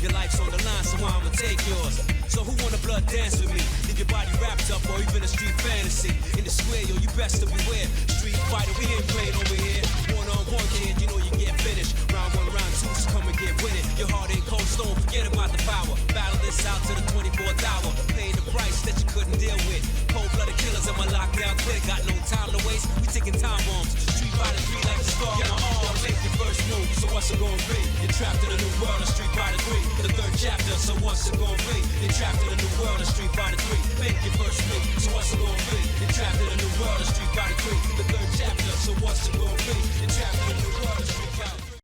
your life's on the line, so I'ma take yours. So who wanna blood dance with me? Leave your body wrapped up or even a street fantasy. In the square, yo, you best to beware. Street fighter, we ain't playing over here. One-on-one, kid, you know you get finished. Round one, round two, so come and get with it. Your heart ain't cold stone, forget about the power. Battle this out to the 24th hour. Paying the price that you couldn't deal with. Cold-blooded killers in my lockdown clique. Got no time to waste, we taking time bombs. Street fighter 3 like the star. Get my arm, make your first move, so what's it gonna be? You're trapped in a new world of Street Fighter 3. The third chapter, so what's it gonna be? You're trapped in a new world of Street Fighter 3. Make your first move, so what's it gonna be? You're trapped in a new world of Street Fighter 3. The third chapter, so what's it gonna be? You're trapped in a new world of Street Fighter 3.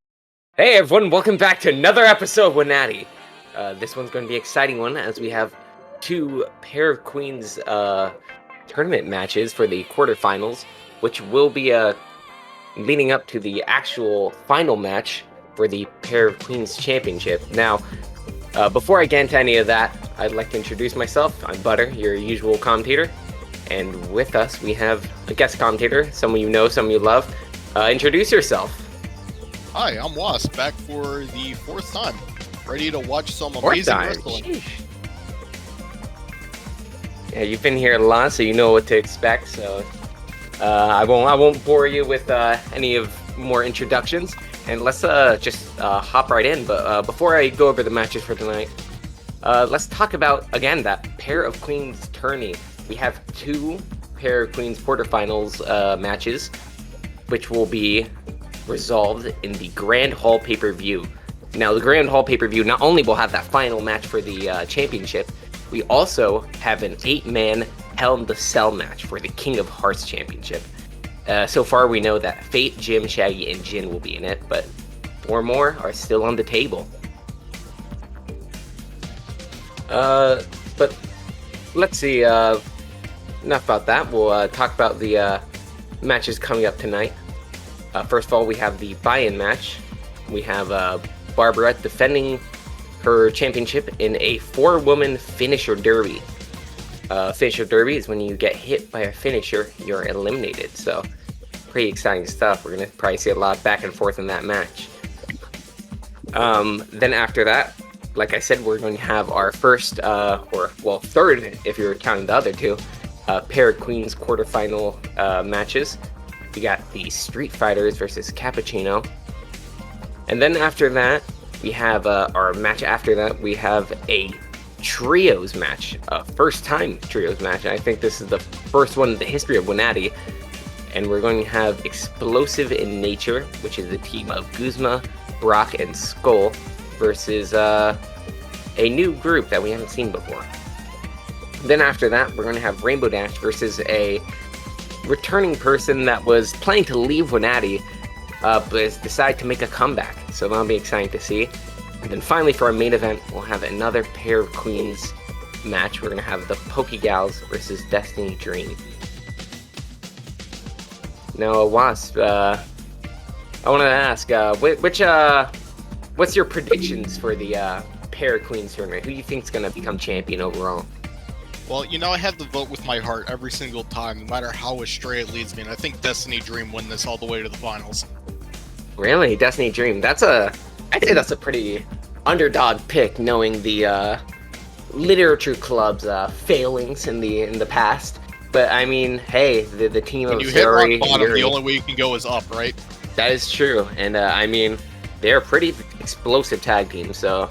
Hey everyone, welcome back to another episode of WNATI. This one's going to be an exciting one as we have two Pair of Queens tournament matches for the quarterfinals, which will be leading up to the actual final match for the Pair of Queens Championship. Now, before I get into any of that, I'd like to introduce myself. I'm Butter, your usual commentator, and with us we have a guest commentator, someone you know, someone you love. Introduce yourself. Hi, I'm Wasp, back for the fourth time. Ready to watch some amazing wrestling. Sheesh. Yeah, you've been here a lot, so you know what to expect. So I won't bore you with any of more introductions, and let's just hop right in. But before I go over the matches for tonight, let's talk about again that Pair of Queens tourney. We have two Pair of Queens quarterfinals matches, which will be resolved in the Grand Hall pay-per-view. Now, the Grand Hall pay-per-view not only will have that final match for the championship, we also have an 8-man Hell in the Cell match for the King of Hearts championship. So far, we know that Fate, Jim, Shaggy, and Jin will be in it, but 4 more are still on the table. But let's see. Enough about that. We'll talk about the matches coming up tonight. First of all, we have the buy-in match. We have Barbara defending her championship in a 4-woman finisher derby. Finisher derby is when you get hit by a finisher, you're eliminated. So, pretty exciting stuff. We're going to probably see a lot of back and forth in that match. Then after that, like I said, we're going to have our first, third, if you're counting the other two, Pair of Queens quarterfinal matches. We got the Street Fighters versus Cappuccino. And then after that, we have our match after that, we have a trios match. First time trios match. I think this is the first one in the history of WNATI. And we're going to have Explosive in Nature, which is a team of Guzma, Brock, and Skull versus a new group that we haven't seen before. Then after that, we're going to have Rainbow Dash versus a returning person that was planning to leave WNATI, but has decided to make a comeback. So that'll be exciting to see. And then finally for our main event, we'll have another Pair of Queens match. We're going to have the Pokegals versus Destiny Dream. Now, Wasp, I wanted to ask, what's your predictions for the Pair of Queens tournament? Who do you think is going to become champion overall? Well, you know, I have to vote with my heart every single time, no matter how astray it leads me, and I think Destiny Dream win this all the way to the finals. Really? Destiny Dream? I'd say that's a pretty underdog pick, knowing the literature club's failings in the past. But I mean, hey, the team when of you hit rock Zuri, bottom, Yuri, the only way you can go is up, right? That is true, and I mean, they're a pretty explosive tag team, so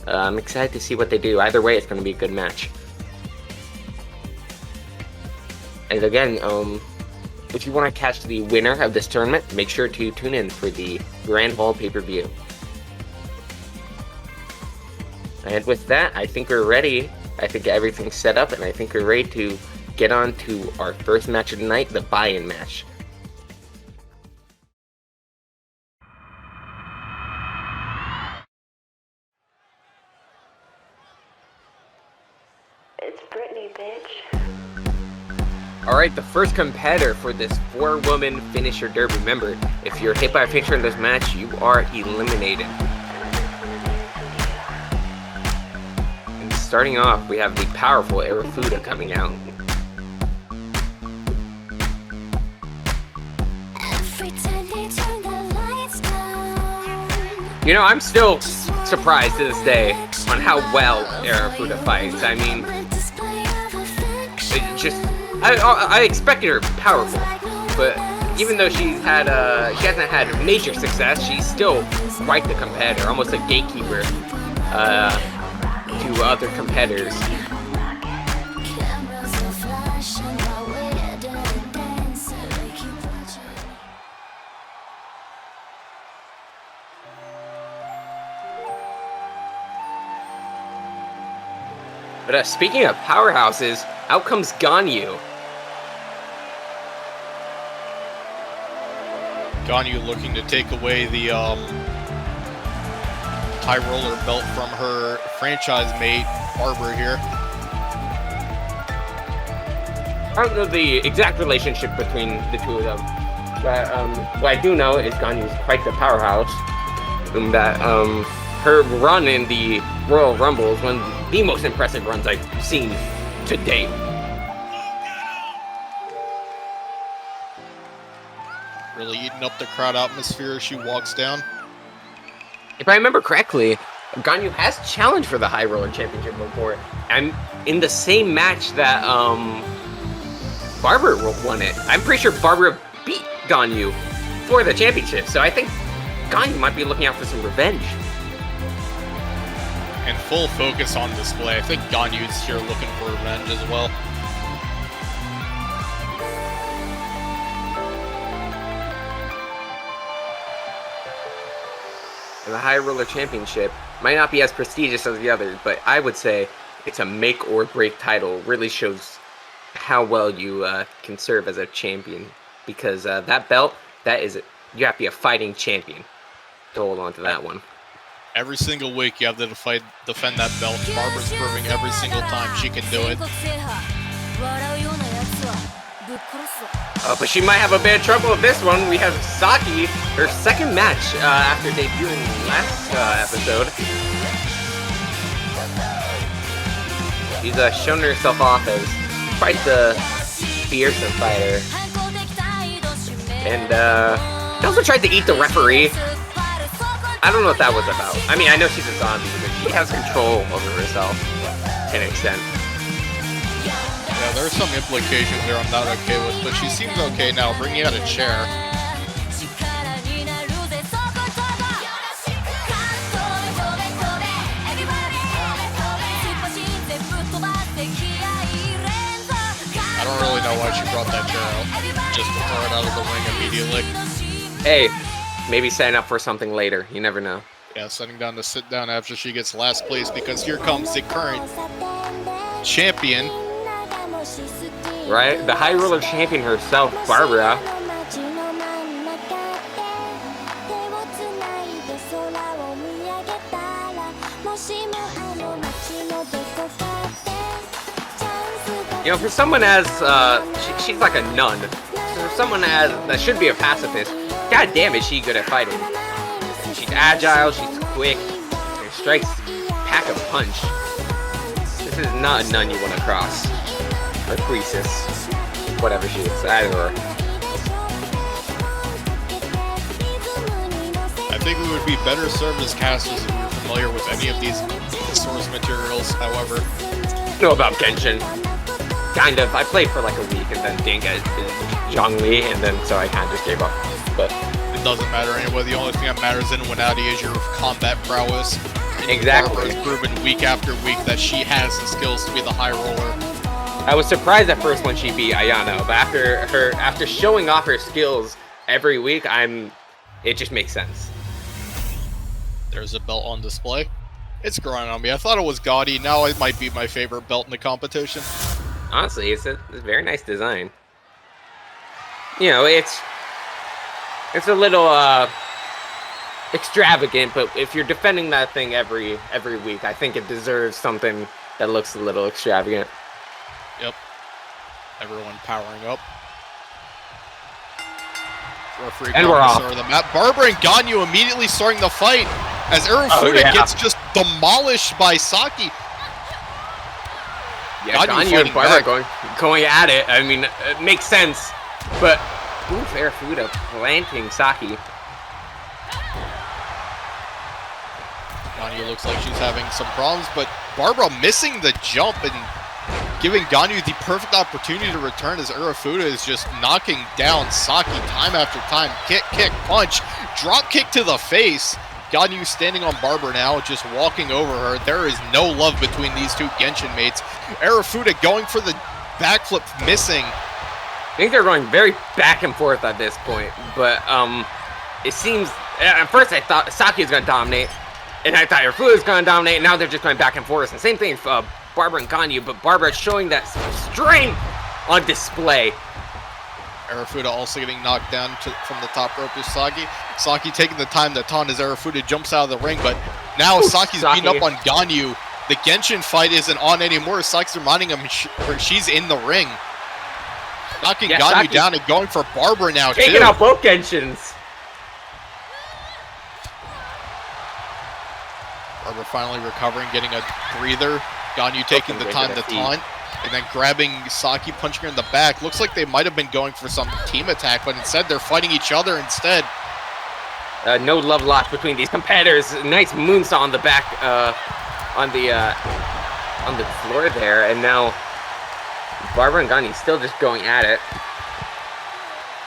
I'm excited to see what they do. Either way, it's going to be a good match. And again, if you want to catch the winner of this tournament, make sure to tune in for the Grand Hall pay-per-view. And with that, I think we're ready. I think everything's set up, and I think we're ready to get on to our first match of the night, the buy-in match. It's Brittany, bitch. Alright, the first competitor for this 4-woman finisher derby. Remember, if you're hit by a finisher in this match, you are eliminated. And starting off, we have the powerful Arafuda coming out. You know, I'm still surprised to this day on how well Arafuda fights. I mean, it just I expected her powerful, but even though she hasn't had major success, she's still quite the competitor, almost a gatekeeper to other competitors. But speaking of powerhouses, out comes Ganyu. Ganyu looking to take away the high roller belt from her franchise mate, Barber here. I don't know the exact relationship between the two of them, but what I do know is Ganyu's quite the powerhouse. That her run in the Royal Rumble is one of the most impressive runs I've seen to date. Really eating up the crowd atmosphere as she walks down. If I remember correctly, Ganyu has challenged for the High Roller Championship before, and in the same match that Barbara won it. I'm pretty sure Barbara beat Ganyu for the championship, so I think Ganyu might be looking out for some revenge. And full focus on display. I think Ganyu's here looking for revenge as well. And the High Roller Championship might not be as prestigious as the others, but I would say it's a make or break title. Really shows how well you can serve as a champion, because that belt, you have to be a fighting champion to hold on to that one. Every single week you have to defend that belt. Barbara's proving every single time she can do it. But she might have a bit of trouble with this one. We have Saki, her second match after debuting last episode. She's shown herself off as quite the fearsome fighter. And she also tried to eat the referee. I don't know what that was about. I mean, I know she's a zombie, but she has control over herself to an extent. Yeah, there are some implications there I'm not okay with, but she seems okay now, bringing out a chair. I don't really know why she brought that chair out, just to throw it out of the ring immediately. Hey, maybe setting up for something later. You never know. Yeah, setting down to sit down after she gets last place, because here comes the current champion. Right? The High Roller Champion herself, Barbara. You know, for someone as, she's like a nun. For someone that should be a pacifist, god damn is she good at fighting. She's agile, she's quick, her strikes pack a punch. This is not a nun you want to cross. Or priestess. Whatever she is, I don't know. I think we would be better served as casters if we were familiar with any of these source materials, however. Know about Genshin. Kind of. I played for like a week and then didn't get Zhongli, and then so I kind of just gave up. But it doesn't matter anyway. The only thing that matters in WNATI is your combat prowess. Exactly. Barbara has proven week after week that she has the skills to be the high roller. I was surprised at first when she beat Ayano, but after showing off her skills every week, it just makes sense. There's a belt on display. It's growing on me. I thought it was gaudy. Now it might be my favorite belt in the competition. Honestly, it's a very nice design. You know, it's a little extravagant, but if you're defending that thing every week, I think it deserves something that looks a little extravagant. Yep. Everyone powering up. Referee and we're off. The map. Barbara and Ganyu immediately starting the fight as Arafuda gets just demolished by Saki. Yeah, Ganyu and Barbara going at it. I mean, it makes sense, but oof, Arafuda planting Saki. Ganyu looks like she's having some problems, but Barbara missing the jump and giving Ganyu the perfect opportunity to return as Urafuda is just knocking down Saki time after time. Kick, kick, punch, drop kick to the face. Ganyu standing on Barbara now, just walking over her. There is no love between these two Genshin mates. Urafuda going for the backflip, missing. I think they're going very back and forth at this point, but it seems, at first I thought Saki was going to dominate, and I thought Urafuda was going to dominate, and now they're just going back and forth. And same thing for Barbara and Ganyu, but Barbara showing that strength on display. Urafuda also getting knocked down from the top rope to Saki. Saki taking the time to taunt as Urafuda jumps out of the ring, but now Saki's beating up on Ganyu. The Genshin fight isn't on anymore. Saki's reminding him she's in the ring. Knocking Ganyu Saki's down and going for Barbara now, taking out both Genshins. Barbara finally recovering, getting a breather. Ganyu taking the time to taunt. And then grabbing Saki, punching her in the back. Looks like they might have been going for some team attack, but instead they're fighting each other instead. No love lost between these competitors. Nice moonsault on the back, on the floor there, and now Barbara and Ganyu still just going at it.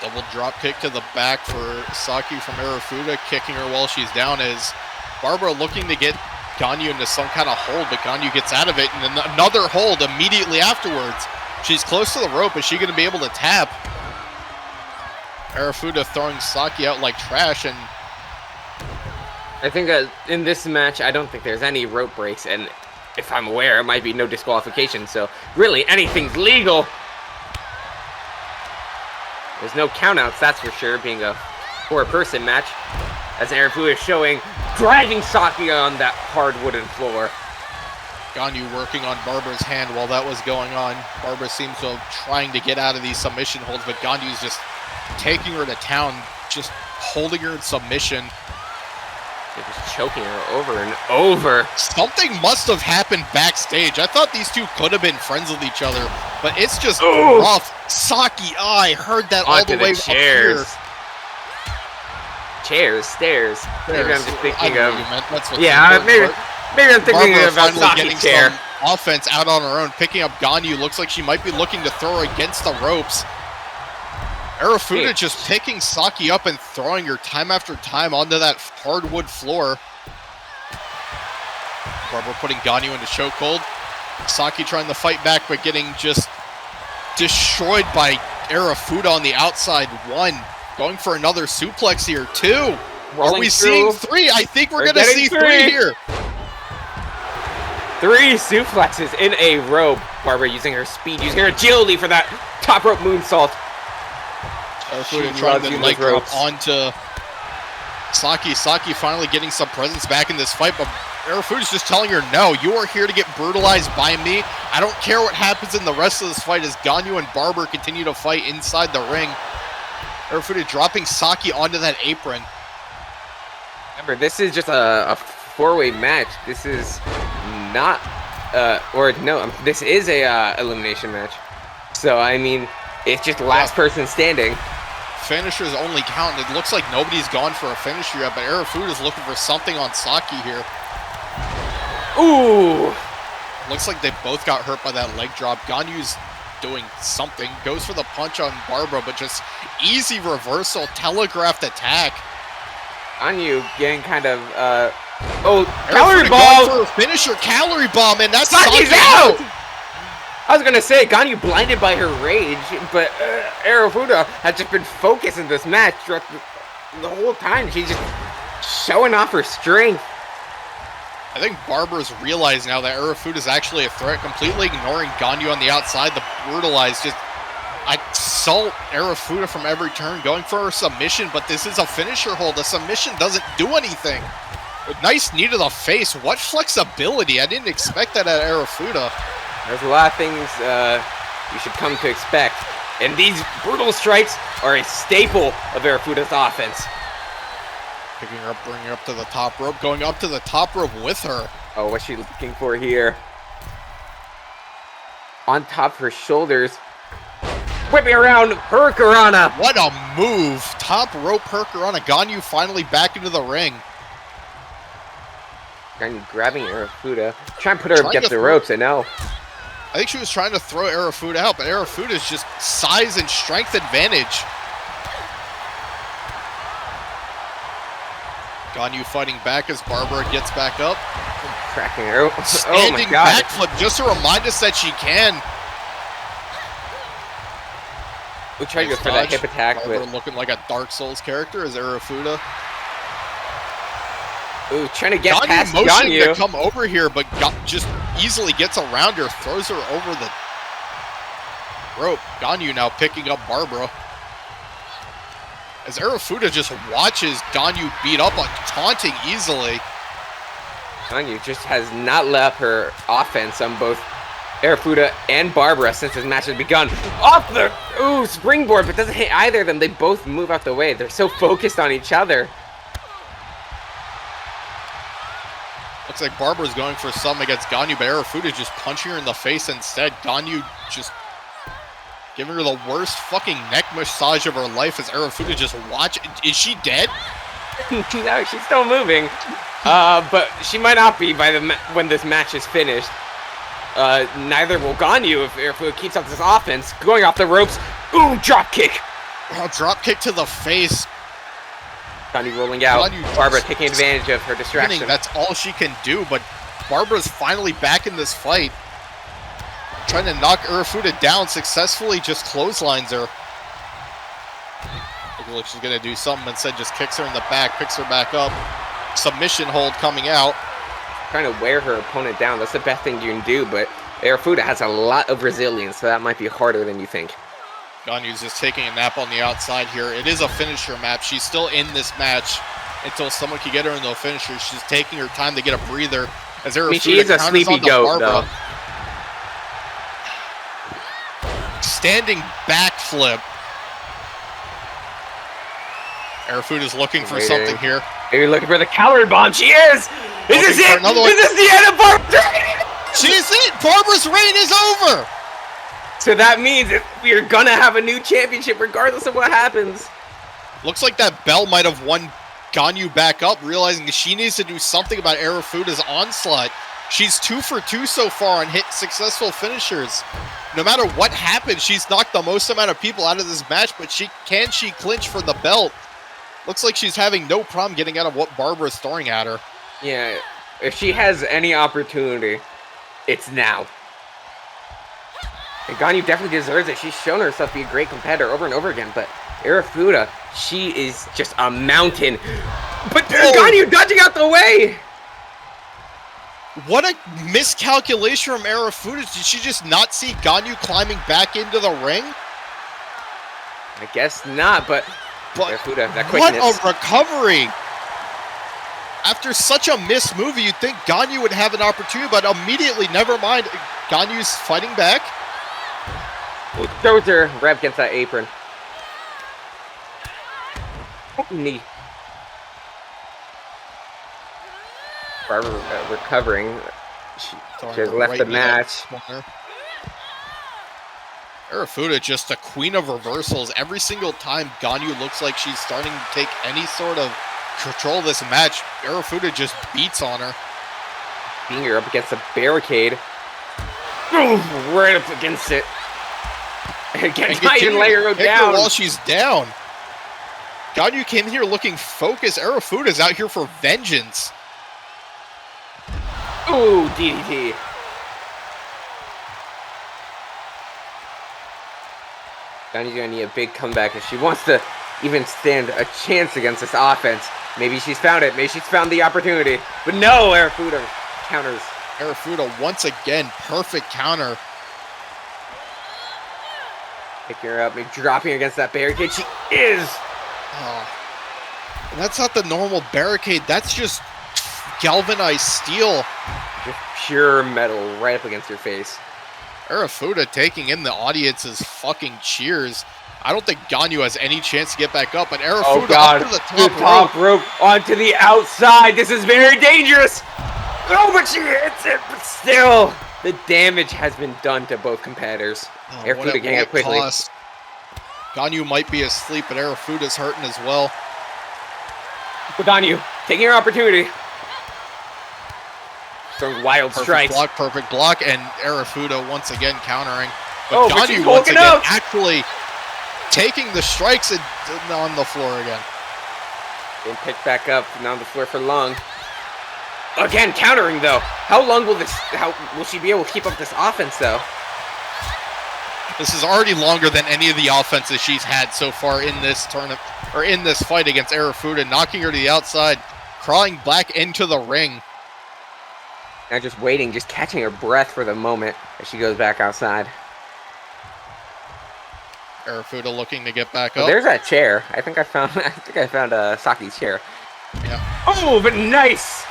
Double drop kick to the back for Saki from Urafuda, kicking her while she's down as Barbara looking to get Ganyu into some kind of hold, but Ganyu gets out of it, and then another hold immediately afterwards. She's close to the rope. Is she going to be able to tap? Urafuda throwing Saki out like trash, and I think in this match, I don't think there's any rope breaks, and if I'm aware, it might be no disqualification, so really anything's legal. There's no countouts, that's for sure, being a four-person match, as Urafuda is showing driving Saki on that hard wooden floor. Ganyu working on Barbara's hand while that was going on. Barbara seems to be trying to get out of these submission holds, but Ganyu's just taking her to town, just holding her in submission. They're just choking her over and over. Something must have happened backstage. I thought these two could have been friends with each other, but it's just rough. Saki, I heard that all the way up here. Chairs, stairs. Maybe I'm just thinking of. Yeah, maybe I'm thinking Barbara about Saki's chair. Some offense out on her own, picking up Ganyu. Looks like she might be looking to throw her against the ropes. Urafuda just picking Saki up and throwing her time after time onto that hardwood floor. Barbara putting Ganyu into chokehold. Saki trying to fight back, but getting just destroyed by Urafuda on the outside. One. Going for another suplex here, two. Are we seeing three? I think we're going to see three here. Three suplexes in a row. Barbara using her speed, using her agility for that top rope moonsault. Urafuda trying to leg drop onto Saki. Saki finally getting some presence back in this fight, but Urafuda's just telling her, no, you are here to get brutalized by me. I don't care what happens in the rest of this fight as Ganyu and Barbara continue to fight inside the ring. Urafuda dropping Saki onto that apron. Remember, this is just a four-way match. This is not, this is a elimination match. So, I mean, it's just last person standing. Finishers only count. It looks like nobody's gone for a finisher yet, but Urafuda's looking for something on Saki here. Ooh! Looks like they both got hurt by that leg drop. Ganyu's doing something. Goes for the punch on Barbara, but just easy reversal, telegraphed attack. Ganyu getting kind of, calorie bomb! For a finisher, calorie bomb, and that's Saki's out! I was gonna say, Ganyu blinded by her rage, but Urafuda has just been focused in this match throughout the whole time. She's just showing off her strength. I think Barbara's realized now that Urafuda is actually a threat, completely ignoring Ganyu on the outside. The brutalized just assault Urafuda from every turn, going for a submission, but this is a finisher hold. A submission doesn't do anything. A nice knee to the face. What flexibility. I didn't expect that at Urafuda. There's a lot of things you should come to expect, and these brutal strikes are a staple of Urafuda's offense. Picking her up, bringing her up to the top rope, going up to the top rope with her. Oh, what's she looking for here? On top of her shoulders. Whipping around Hurricanrana. What a move. Top rope Hurricanrana. Ganyu finally back into the ring. grabbing Arafuda. Trying to put her against the ropes, I know. I think she was trying to throw Arafuda out, but Arafuda's just size and strength advantage. Ganyu fighting back as Barbara gets back up. Cracking her. Standing backflip just to remind us that she can. We'll try to go for that hip attack. Barbara looking like a Dark Souls character as Arafuda. Ooh, trying to get past motioning Ganyu. to come over here, but just easily gets around her, throws her over the rope. Ganyu now picking up Barbara. As Arafuda just watches Ganyu beat up on taunting easily. Ganyu just has not let up her offense on both Arafuda and Barbara since this match has begun. Off the springboard, but doesn't hit either of them. They both move out the way. They're so focused on each other. Looks like Barbara's going for something against Ganyu, but Arafuda just punching her in the face instead. Ganyu just giving her the worst fucking neck massage of her life as Arafuda just watch. Is she dead? No, she's still moving. But she might not be by when this match is finished. Neither will Ganyu if Arafuda keeps up this offense. Going off the ropes. Ooh, drop kick. Oh, drop kick to the face. Ganyu rolling out. Barbara taking advantage of her distraction. That's all she can do, but Barbara's finally back in this fight. Trying to knock Arafuda down, successfully just clotheslines her. Looks like she's going to do something, instead just kicks her in the back, picks her back up. Submission hold coming out. Trying to wear her opponent down, that's the best thing you can do, but Arafuda has a lot of resilience, so that might be harder than you think. Ganyu's just taking a nap on the outside here. It is a finisher match. She's still in this match until someone can get her into a finisher. She's taking her time to get a breather. As she is a sleepy goat, though. Standing backflip. Arafuda's looking for something here. Maybe looking for the calorie bomb. She is! Is this it? Is this the end of Barbara? She is it! Barbara's reign is over! So that means we are gonna have a new championship regardless of what happens. Looks like that bell might have won Ganyu back up, realizing that she needs to do something about Arafuda's onslaught. She's 2 for 2 so far on successful finishers. No matter what happens, she's knocked the most amount of people out of this match, but can she clinch for the belt? Looks like she's having no problem getting out of what Barbara's throwing at her. Yeah, if she has any opportunity, it's now. And Ganyu definitely deserves it. She's shown herself to be a great competitor over and over again, but Arafuda, she is just a mountain. But Ganyu dodging out the way! What a miscalculation from Arafuda. Did she just not see Ganyu climbing back into the ring? I guess not, but Arafuda, that quickness. What a recovery! After such a missed movie, you'd think Ganyu would have an opportunity, but immediately, never mind. Ganyu's fighting back. Throws her right against that apron. Knee. Barbara recovering. She has left the match. Arafuda just a queen of reversals. Every single time Ganyu looks like she's starting to take any sort of control of this match, Arafuda just beats on her. Being her up against the barricade. Right up against it. Again, not even lay her down. While she's down. Ganyu came here looking focused. Arafuda's out here for vengeance. Ooh, DDT. Ganyu's gonna need a big comeback if she wants to even stand a chance against this offense. Maybe she's found it. Maybe she's found the opportunity. But no, Arafuda counters. Arafuda once again, perfect counter. Picking her up, maybe dropping against that barricade. She is! Oh. And that's not the normal barricade. That's just galvanized steel. Just pure metal right up against your face. Arafuda taking in the audience's fucking cheers. I don't think Ganyu has any chance to get back up, but Arafuda up to the top rope. Onto the outside. This is very dangerous. Oh, but she hits it, but still. The damage has been done to both competitors. Arafuda getting up quickly. Ganyu might be asleep, but Arafuda's hurting as well. But Ganyu taking her opportunity. Throwing wild strikes. Perfect block, and Arafuda once again countering. But Ganyu she's once hulking again out. actually taking the strikes on the floor again. Being picked back up, now on the floor for long. Again, countering though. How long will will she be able to keep up this offense though? This is already longer than any of the offenses she's had so far in this tournament, or in this fight against Arafuda, knocking her to the outside, crawling back into the ring. Now just waiting, just catching her breath for the moment as she goes back outside. Arafuda looking to get back Oh, up. there's that chair. I think I found Saki's chair. Yeah. Oh, but nice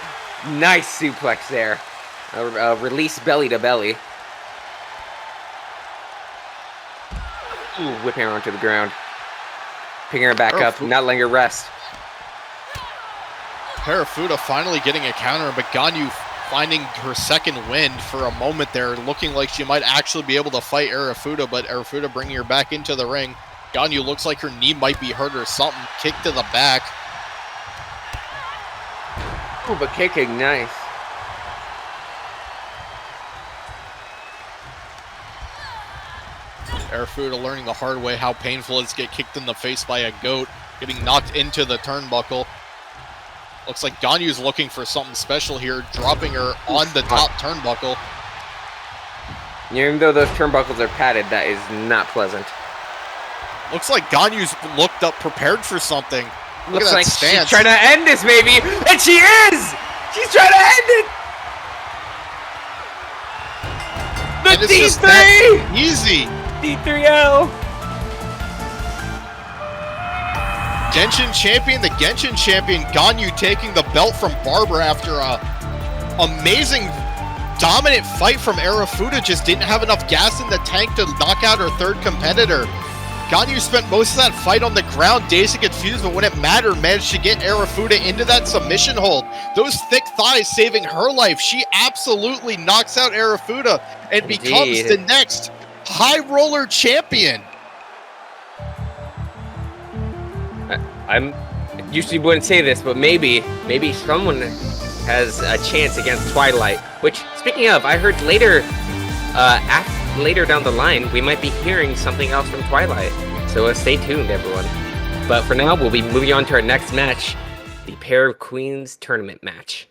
suplex there. Release belly to belly. Ooh, whipping her onto the ground. Picking her back up, not letting her rest. Arafuda finally getting a counter, but Ganyu finding her second wind for a moment there, looking like she might actually be able to fight Arafuda, but Arafuda bringing her back into the ring. Ganyu looks like her knee might be hurt or something. Kick to the back. Ooh, but kicking, nice. Arafuda learning the hard way how painful it is to get kicked in the face by a goat, getting knocked into the turnbuckle. Looks like Ganyu's looking for something special here, dropping her on the top turnbuckle. Even though those turnbuckles are padded, that is not pleasant. Looks like Ganyu's looked up, prepared for something. Look Looks at that like stance. she's trying to end this, maybe, and she is! She's trying to end it! And The it's just D3! that easy. D3L! Genshin champion, the Genshin champion, Ganyu taking the belt from Barbara after a amazing, dominant fight from Arafuda. Just didn't have enough gas in the tank to knock out her third competitor. Ganyu spent most of that fight on the ground, dazed and confused, but when it mattered, managed to get Arafuda into that submission hold. Those thick thighs saving her life. She absolutely knocks out Arafuda and becomes the next high roller champion. I'm usually wouldn't say this, but maybe someone has a chance against Twilight. Which, speaking of, I heard later, later down the line, we might be hearing something else from Twilight. So stay tuned, everyone. But for now, we'll be moving on to our next match, the Pair of Queens tournament match.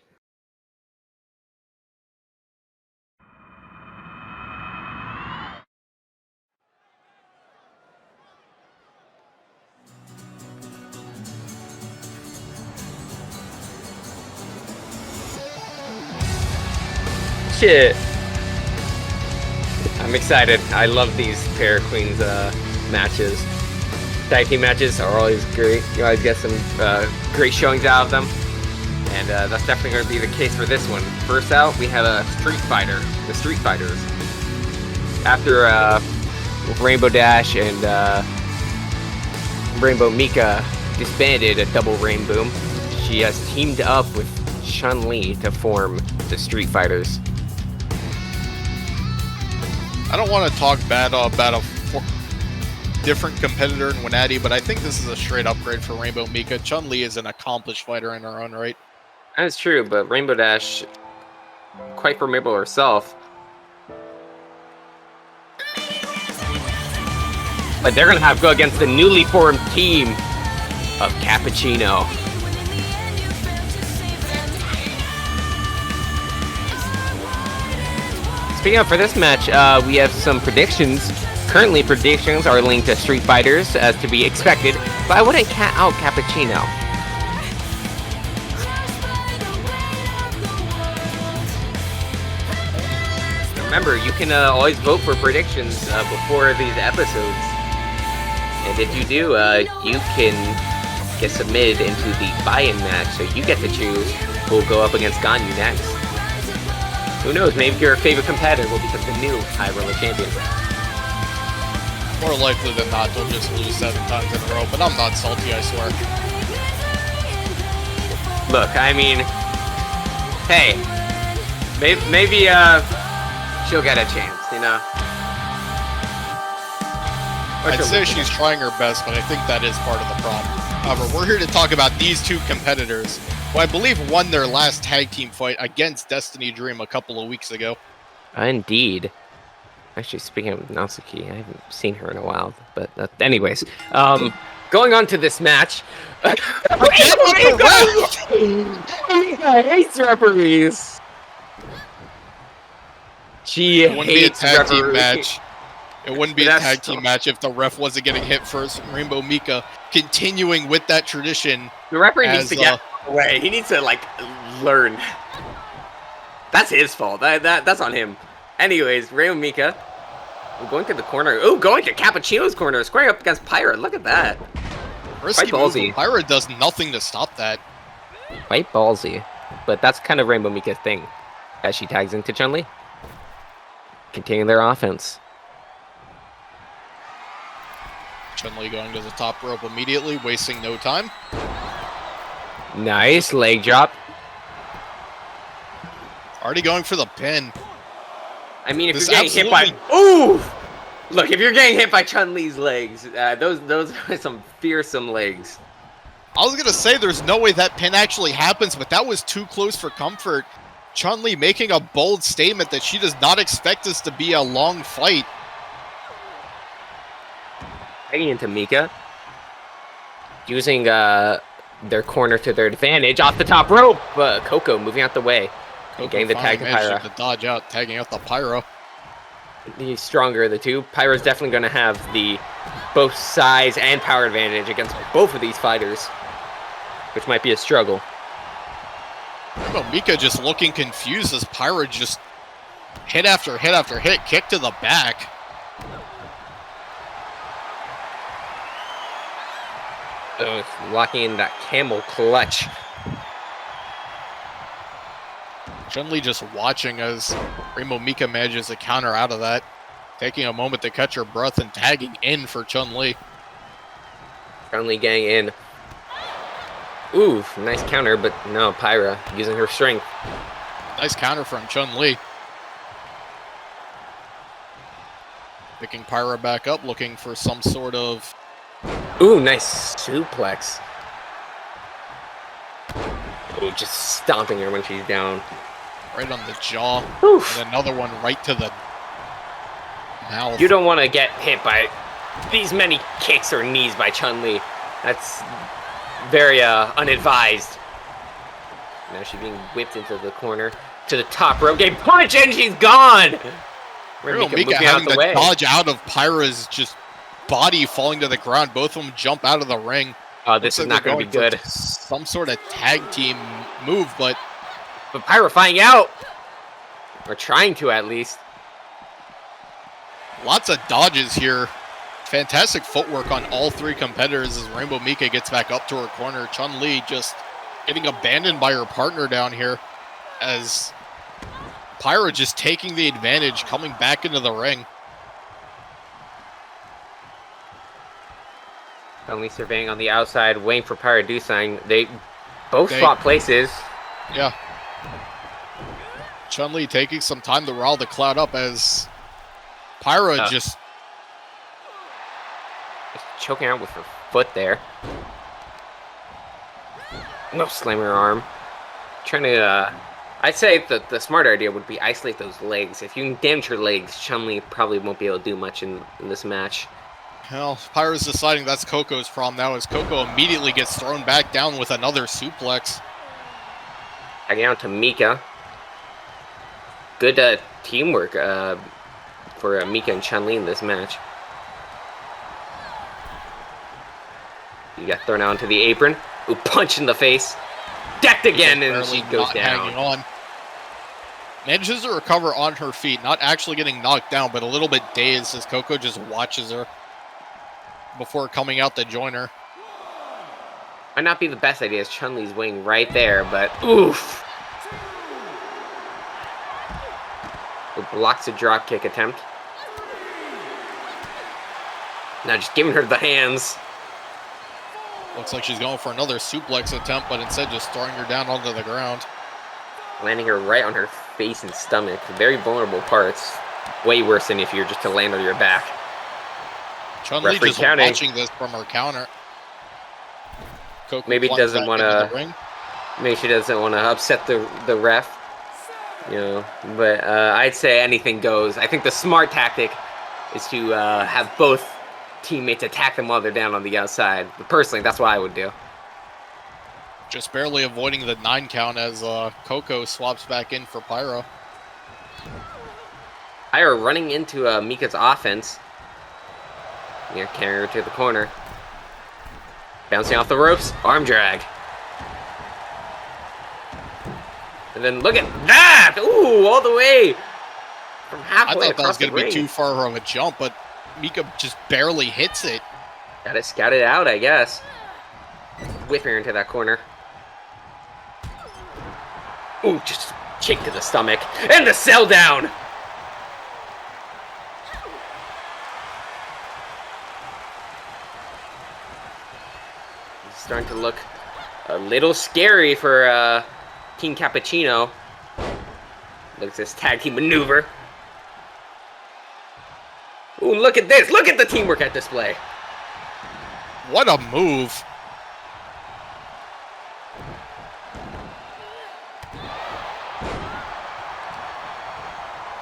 Shit. I'm excited. I love these Pair of Queens matches. Tag team matches are always great. You always get some great showings out of them. And that's definitely going to be the case for this one. First out, we have a Street Fighter. The Street Fighters. After Rainbow Dash and Rainbow Mika disbanded a double Rainbow, she has teamed up with Chun-Li to form the Street Fighters. I don't want to talk bad about a different competitor in WNATI, but I think this is a straight upgrade for Rainbow Mika. Chun-Li is an accomplished fighter in her own right. That's true, but Rainbow Dash, quite formidable herself. But they're going to have to go against the newly formed team of Cappuccino. Speaking of, for this match, we have some predictions. Currently, predictions are linked to Street Fighters, as to be expected, but I wouldn't count out Cappuccino. Remember, you can always vote for predictions before these episodes. And if you do, you can get submitted into the buy-in match, so you get to choose who will go up against Ganyu next. Who knows, maybe your favorite competitor will become the new High Roller Champion. More likely than not, they'll just lose 7 times in a row, but I'm not salty, I swear. Look, I mean, hey, maybe she'll get a chance, you know? I'd say she's trying her best, but I think that is part of the problem. However, we're here to talk about these two competitors, who I believe won their last tag team fight against Destiny Dream a couple of weeks ago. Indeed. Actually, speaking of Natsuki, I haven't seen her in a while. But anyways, going on to this match. I hates referees. She It wouldn't be a hates tag team referees. match. It wouldn't be a That's tag team match if the ref wasn't getting hit first. Rainbow Mika continuing with that tradition. The referee needs to get away. He needs to learn. That's his fault. That's on him. Anyways, Rainbow Mika going to the corner. Oh, going to Cappuccino's corner, squaring up against Pyra. Look at that. Risky Quite ballsy. move. Pyra does nothing to stop that. Quite ballsy. But that's kind of Rainbow Mika's thing, as she tags into Chun-Li. Continuing their offense. Chun-Li going to the top rope immediately, wasting no time. Nice leg drop. Already going for the pin. I mean, if This you're getting hit by... Ooh! Look, if you're getting hit by Chun-Li's legs, those are some fearsome legs. I was going to say there's no way that pin actually happens, but that was too close for comfort. Chun-Li making a bold statement that she does not expect this to be a long fight. Heading into Mika. Using their corner to their advantage off the top rope. Coco moving out the way. Coco Getting the tag to managed Pyra. to dodge out, tagging out the Pyro. He's stronger of the two. Pyra's definitely going to have the both size and power advantage against both of these fighters, which might be a struggle. Well, Mika just looking confused as Pyra just hit after hit after hit, kick to the back. Oh, locking in that camel clutch. Chun-Li just watching as Rainbow Mika manages to counter out of that. Taking a moment to catch her breath and tagging in for Chun-Li. Chun-Li getting in. Ooh, nice counter, but no, Pyra using her strength. Nice counter from Chun-Li. Picking Pyra back up, looking for some sort of... Ooh, nice suplex. Ooh, just stomping her when she's down. Right on the jaw. Oof. And another one right to the mouth. You don't want to get hit by these many kicks or knees by Chun-Li. That's very unadvised. Now she's being whipped into the corner to the top rope. Getting punched and she's gone. Mika having to dodge out of Pyra's just body falling to the ground. Both of them jump out of the ring. Oh, this is not going to be good. Some sort of tag team move, but Pyra finding out. Or trying to, at least. lots of dodges here. Fantastic footwork on all three competitors as Rainbow Mika gets back up to her corner. Chun-Li just getting abandoned by her partner down here as Pyra just taking the advantage, coming back into the ring. Chun-Li surveying on the outside, waiting for Pyra to do something. They both swap places. Yeah. Chun-Li taking some time to rile the crowd up as Pyra just choking out with her foot there. No, slamming her arm. Trying to, I'd say the smart idea would be isolate those legs. If you can damage her legs, Chun-Li probably won't be able to do much in this match. Well, Pyra's deciding that's Coco's problem now as Coco immediately gets thrown back down with another suplex. Tagging out to Mika. Good teamwork for Mika and Chun-Li in this match. You got thrown out into the apron. Ooh, punch in the face. Decked again, and she goes down. Hanging on. Manages to recover on her feet, not actually getting knocked down, but a little bit dazed as Coco just watches her before coming out to join her. Might not be the best idea as Chun-Li's waiting right there, but oof. It blocks a drop kick attempt. Now just giving her the hands. Looks like she's going for another suplex attempt, but instead just throwing her down onto the ground. Landing her right on her face and stomach. Very vulnerable parts. Way worse than if you're just to land on your back. Chun-Li just counting. watching this from her counter. Coco Maybe plunges doesn't back want into the to. ring. Maybe she doesn't want to upset the ref. You know, but I'd say anything goes. I think the smart tactic is to have both teammates attack them while they're down on the outside. But personally, that's what I would do. Just barely avoiding the 9 count as Coco swaps back in for Pyro. Pyro running into Mika's offense. Yeah, carry her to the corner. Bouncing off the ropes, arm drag. And then look at that! Ooh, all the way from halfway I thought that was going to be too far of a jump, but Mika just barely hits it. Got to scout it out, I guess. Whipping her into that corner. Ooh, just kick to the stomach. And the sell down! It's starting to look a little scary for Team Cappuccino. Look at this tag team maneuver. Ooh, look at this! Look at the teamwork at display! What a move.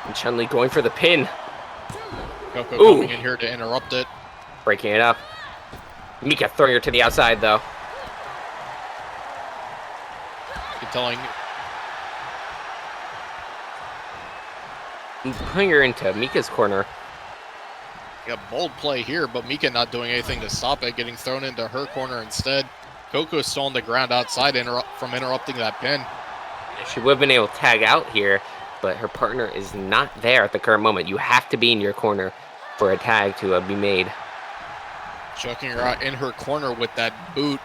And Chun-Li going for the pin. Coco Ooh. coming in here to interrupt it. Breaking it up. Mika throwing her to the outside, though. Telling Putting her into Mika's corner. a bold play here, but Mika not doing anything to stop it, getting thrown into her corner instead. Coco's still on the ground outside from interrupting that pin. She would have been able to tag out here, but her partner is not there at the current moment. You have to be in your corner for a tag to be made. Choking her out in her corner with that boot.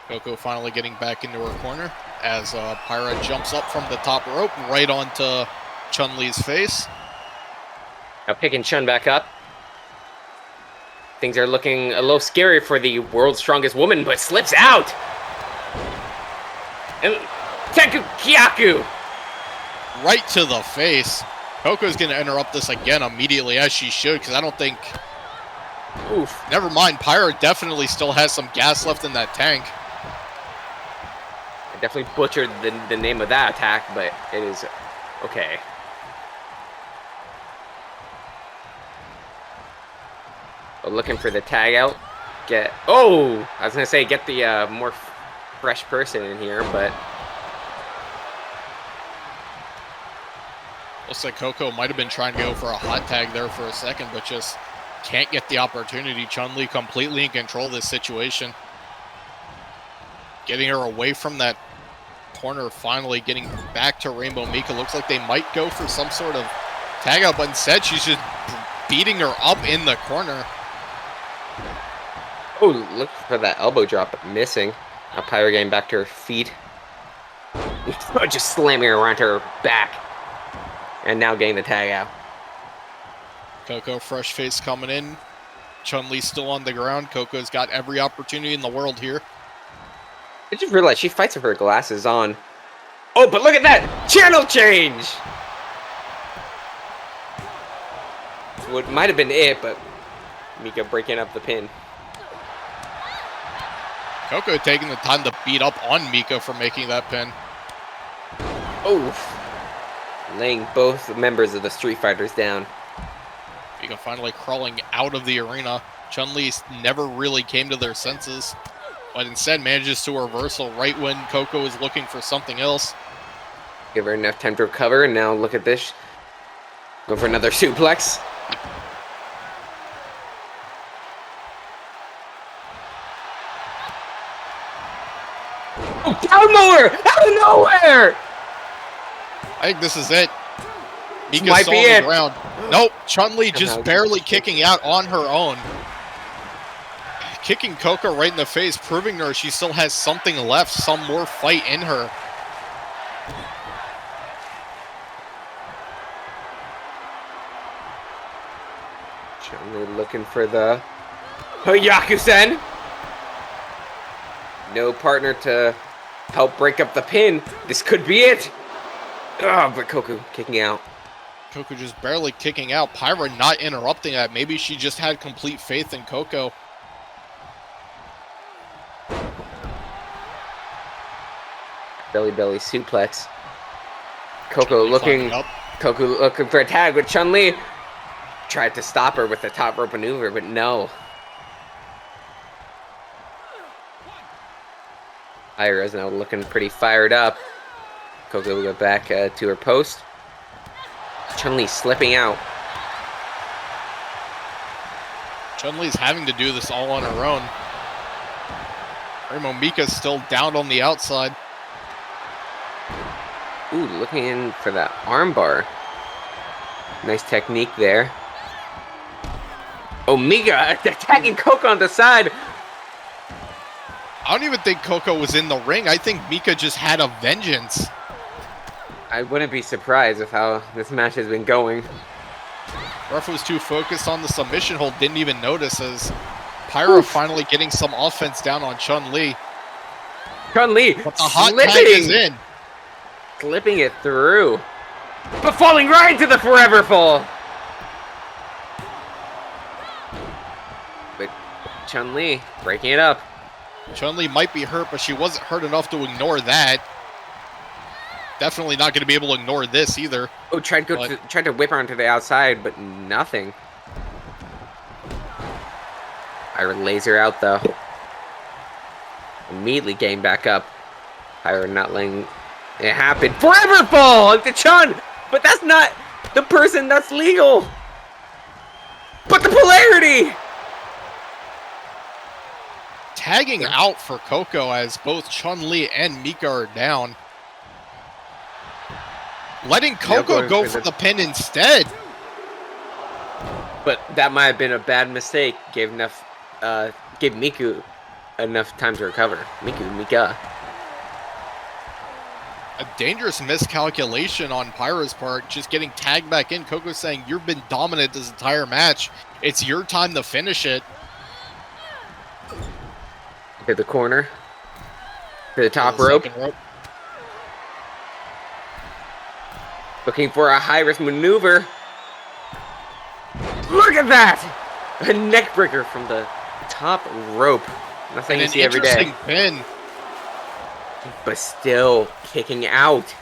Coco finally getting back into her corner as Pyra jumps up from the top rope right onto Chun-Li's face. Now picking Chun back up. Things are looking a little scary for the world's strongest woman, but slips out. And Teku Kyaku. Right to the face. Coco's going to interrupt this again immediately, as she should, because I don't think... Oof. Never mind, Pyra definitely still has some gas left in that tank. I definitely butchered the name of that attack, but it is okay. But looking for the tag out. Oh! I was going to say get the more fresh person in here, but... Looks like Coco might have been trying to go for a hot tag there for a second, but just can't get the opportunity. Chun-Li completely in control of this situation. Getting her away from that corner, finally getting back to Rainbow Mika. Looks like they might go for some sort of tag out, but instead she's just beating her up in the corner. Oh, look for that elbow drop, but missing. Now Pyra getting back to her feet. Just slamming her around her back. And now getting the tag out. Coco, fresh face coming in. Chun-Li still on the ground. Coco's got every opportunity in the world here. I just realized she fights with her glasses on. Oh, but look at that! Channel change! What might have been it, but Mika breaking up the pin. Coco taking the time to beat up on Mika for making that pin. Oof. Laying both members of the Street Fighters down. Mika finally crawling out of the arena. Chun-Li never really came to their senses, but instead manages to reversal right when Coco is looking for something else. Give her enough time to recover, and now look at this. Go for another suplex. Oh, down lower! Out of nowhere! I think this is it. Mika's might still be on it. the ground. Nope, Chun-Li just Somehow barely just kicking out on her own. Kicking Coco right in the face, proving to her she still has something left, some more fight in her. Chun-Li looking for the Hyakusen. No partner to help break up the pin. This could be it. Oh, but Coco kicking out. Coco just barely kicking out. Pyra not interrupting that. Maybe she just had complete faith in Coco. Belly suplex. Coco looking for a tag with Chun-Li. Tried to stop her with the top rope maneuver, but no. Pyra's now looking pretty fired up. Coco will go back to her post. Chun-Li slipping out. Chun-Li's having to do this all on her own. Rainbow Mika's still down on the outside. Ooh, looking in for that armbar. Nice technique there. Oh, Mika attacking Coco on the side. I don't even think Coco was in the ring. I think Mika just had a vengeance. I wouldn't be surprised with how this match has been going. Ref was too focused on the submission hold, didn't even notice as Pyra finally getting some offense down on Chun-Li. Chun-Li But the hot tag is in. Slipping it through. But falling right into the forever fall. But Chun-Li breaking it up. Chun-Li might be hurt, but she wasn't hurt enough to ignore that. Definitely not going to be able to ignore this either. Oh, tried to whip her onto the outside, but nothing. Pyra lays her out though. Immediately getting back up. Pyra not letting it happen. Forever fall into Chun! But that's not the person that's legal! But the polarity! Tagging out for Coco as both Chun-Li and Mika are down. Letting Coco go for the pin instead. But that might have been a bad mistake. Gave Miku enough time to recover. Mika. A dangerous miscalculation on Pyra's part, just getting tagged back in. Coco saying, you've been dominant this entire match. It's your time to finish it. To the corner. To the top rope. Looking for a high-risk maneuver. Look at that! A neck breaker from the top rope. Nothing you see every day. Interesting pin. But still kicking out.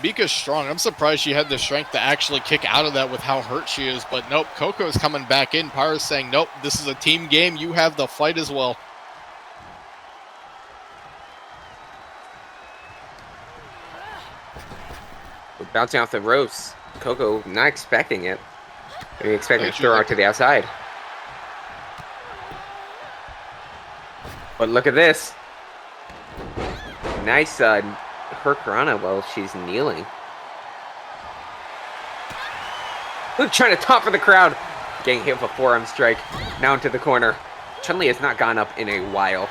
Mika's strong. I'm surprised she had the strength to actually kick out of that with how hurt she is. But nope, Coco's coming back in. Pyra's saying, nope, this is a team game. You have the fight as well. Bouncing off the ropes. Coco not expecting it. Maybe expecting to throw her to the outside. But look at this. Nice Hurricanrana while she's kneeling. Look, trying to top for the crowd. Getting hit with a forearm strike. Now into the corner. Chun-Li has not gone up in a while.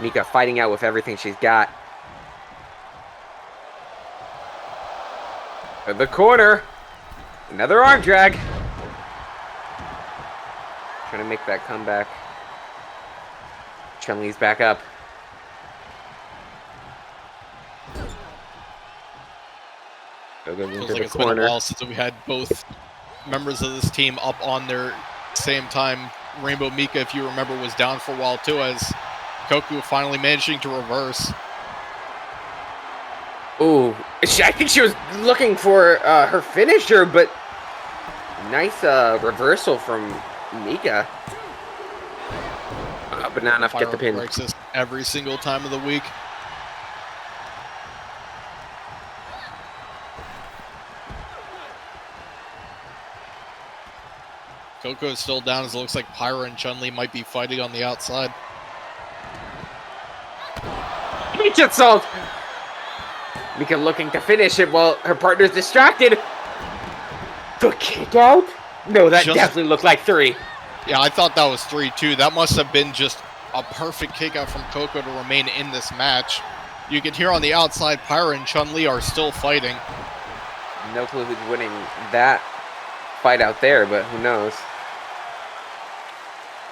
Mika fighting out with everything she's got. In the corner. Another arm drag. Trying to make that comeback. Chun-Li's back up. Feels like it's been a while since we had both members of this team up on their same time. Rainbow Mika, if you remember, was down for a while too, as Koku finally managing to reverse. Ooh, I think she was looking for her finisher, but nice reversal from Mika. But not enough to get the pin. Breaks this every single time of the week. Coco is still down as it looks like Pyra and Chun-Li might be fighting on the outside. Peach assault! Mika looking to finish it while her partner's distracted. The kick out? No, that definitely looked like 3. Yeah, I thought that was 3 too. That must have been just a perfect kick out from Coco to remain in this match. You can hear on the outside, Pyra and Chun-Li are still fighting. No clue who's winning that fight out there, but who knows?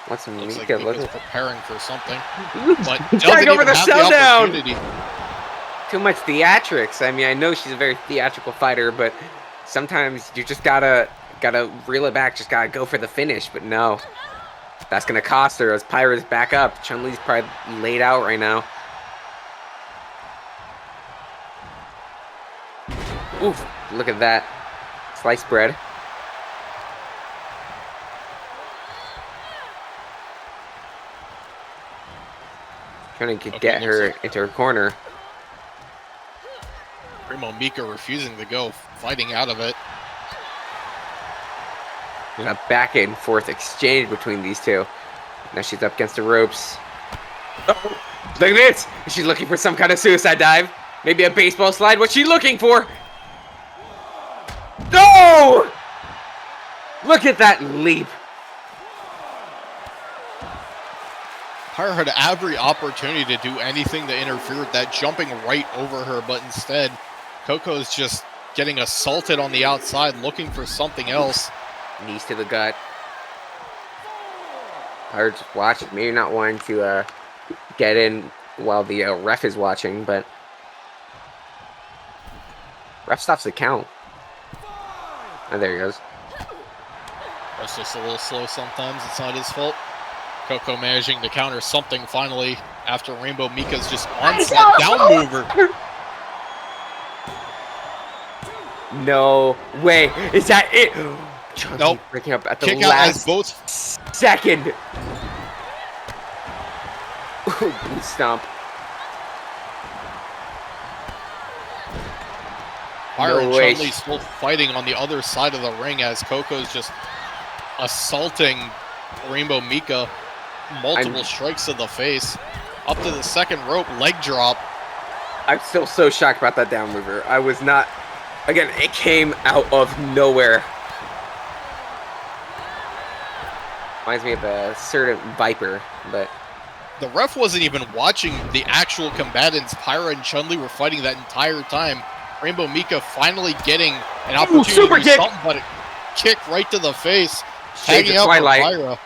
What's Looks Mika like Mika's preparing for something. But trying over the showdown. Too much theatrics. I mean, I know she's a very theatrical fighter, but sometimes you just gotta reel it back. Just gotta go for the finish. But no, that's gonna cost her as Pyra's back up. Chun-Li's probably laid out right now. Oof! Look at that sliced bread. Trying to get her into her corner. Rainbow Mika refusing to go, fighting out of it. There's a back and forth exchange between these two. Now she's up against the ropes. Oh, look at this! She's looking for some kind of suicide dive. Maybe a baseball slide. What's she looking for? No! Look at that leap. Pyra had every opportunity to do anything to interfere with that, jumping right over her, but instead, Coco's just getting assaulted on the outside, looking for something else. Knees to the gut. Pyra just watching, maybe not wanting to get in while the ref is watching, but ref stops the count. Oh, there he goes. That's just a little slow sometimes. It's not his fault. Coco managing to counter something finally after Rainbow Mika's just onslaught down mover. No way. Is that it? Nope. Breaking up at the Kick last out as both. second. Ooh, boot stomp. Pyra and No way. Chun-Li still fighting on the other side of the ring as Coco's just assaulting Rainbow Mika. Multiple strikes to the face. Up to the second rope, leg drop. I'm still so shocked about that down mover. I was not. Again, it came out of nowhere. Reminds me of a certain Viper, but The ref wasn't even watching the actual combatants. Pyra and Chun-Li were fighting that entire time. Rainbow Mika finally getting an opportunity super to do kick. something, but a kick right to the face. Shades Hanging of out for Twilight. Pyra.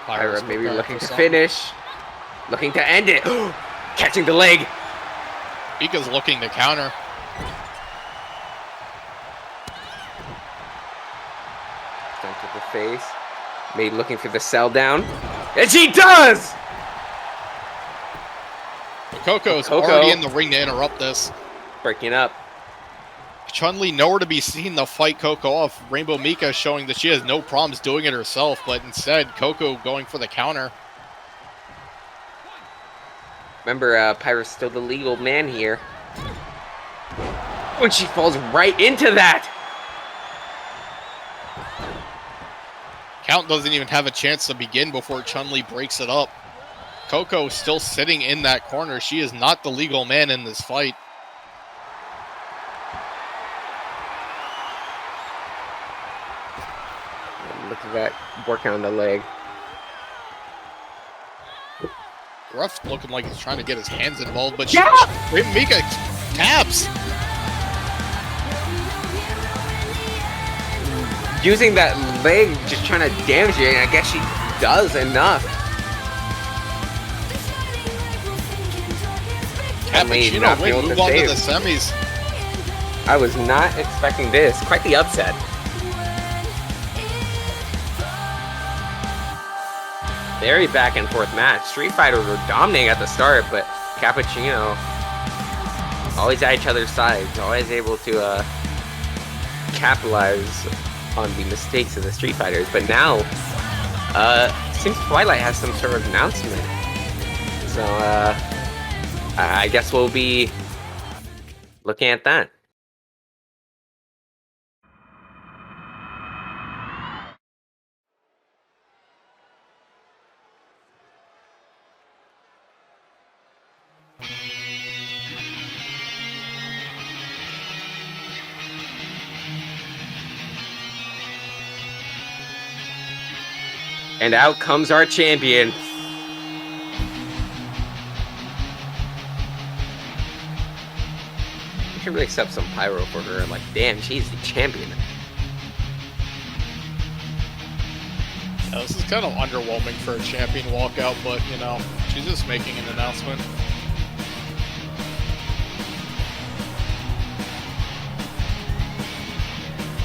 Pyra's Pyra maybe preparing looking for to something. finish. Looking to end it. Catching the leg. Mika's looking to counter. Down to the face. Maybe looking for the sell down. And she does! But Coco's Coco. already in the ring to interrupt this. Breaking up. Chun-Li nowhere to be seen to fight Coco off. Rainbow Mika showing that she has no problems doing it herself, but instead Coco going for the counter. Remember, Pyra's still the legal man here. When she falls right into that. Count doesn't even have a chance to begin before Chun-Li breaks it up. Coco still sitting in that corner. She is not the legal man in this fight. Look at that, working on the leg. Ref looking like he's trying to get his hands involved, but Yeah! Mika taps. Using that leg, just trying to damage it, and I guess she does enough. Chun-Li not Cappuccino being win, able move to on to save. the semis. I was not expecting this. Quite the upset. Very back and forth match. Street Fighters were dominating at the start, but Cappuccino always at each other's sides, always able to capitalize on the mistakes of the Street Fighters. But now, seems Twilight has some sort of announcement. So, I guess we'll be looking at that. And out comes our champion. We should really accept some pyro for her. Like, damn, she's the champion. This is kind of underwhelming for a champion walkout, but, you know, she's just making an announcement.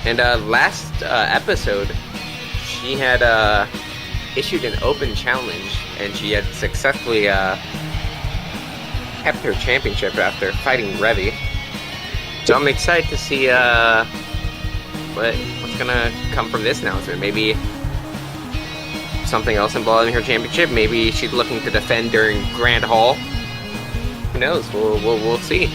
And last episode, she had issued an open challenge, and she had successfully kept her championship after fighting Revy. So I'm excited to see what's gonna come from this announcement. Maybe something else involving her championship. Maybe she's looking to defend during Grand Hall. Who knows? We'll see.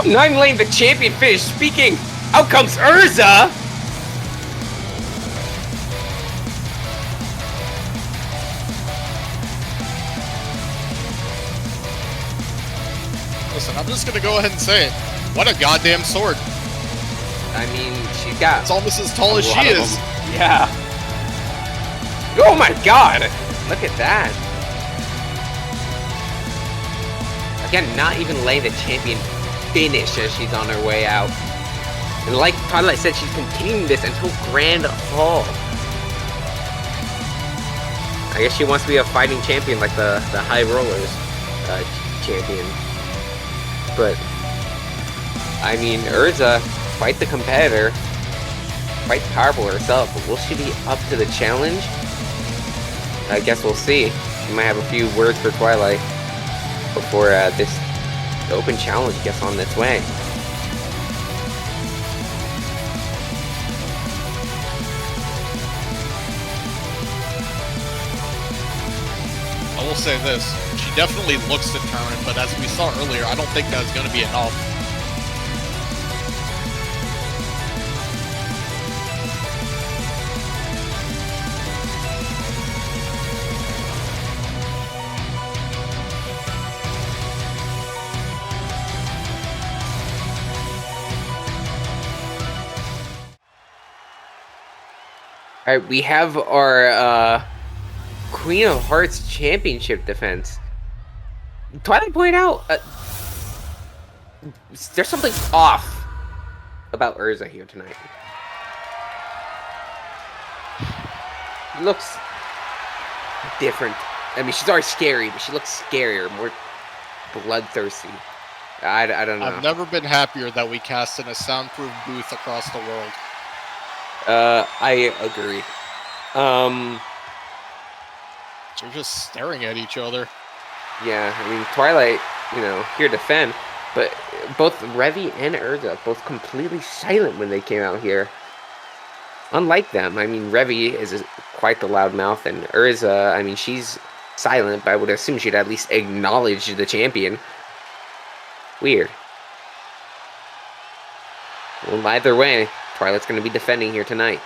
Nine Lane, the champion, finished speaking. Out comes Urza. Listen, I'm just gonna go ahead and say it. What a goddamn sword. I mean, she's got... It's almost as tall as she is. Yeah. Oh my god. Look at that. Again, not even laying the champion finish as she's on her way out. And like Twilight said, she's continuing this until Grand Hall. I guess she wants to be a fighting champion like the High Rollers champion. But, I mean, Urza, quite the competitor. Quite powerful herself, but will she be up to the challenge? I guess we'll see. She might have a few words for Twilight before this open challenge gets on its way. I will say this, she definitely looks determined, but as we saw earlier, I don't think that's going to be enough. Alright, we have our Queen of Hearts Championship defense. Twilight pointed out there's something off about Urza here tonight. She looks different. I mean, she's already scary, but she looks scarier, more bloodthirsty. I don't know. I've never been happier that we cast in a soundproof booth across the world. I agree. They're just staring at each other. Yeah, I mean, Twilight, you know, here to defend, but both Revy and Urza both completely silent when they came out here. Unlike them, I mean, Revy is quite the loudmouth, and Urza, I mean, she's silent, but I would assume she'd at least acknowledge the champion. Weird. Well, either way, Twilight's going to be defending here tonight.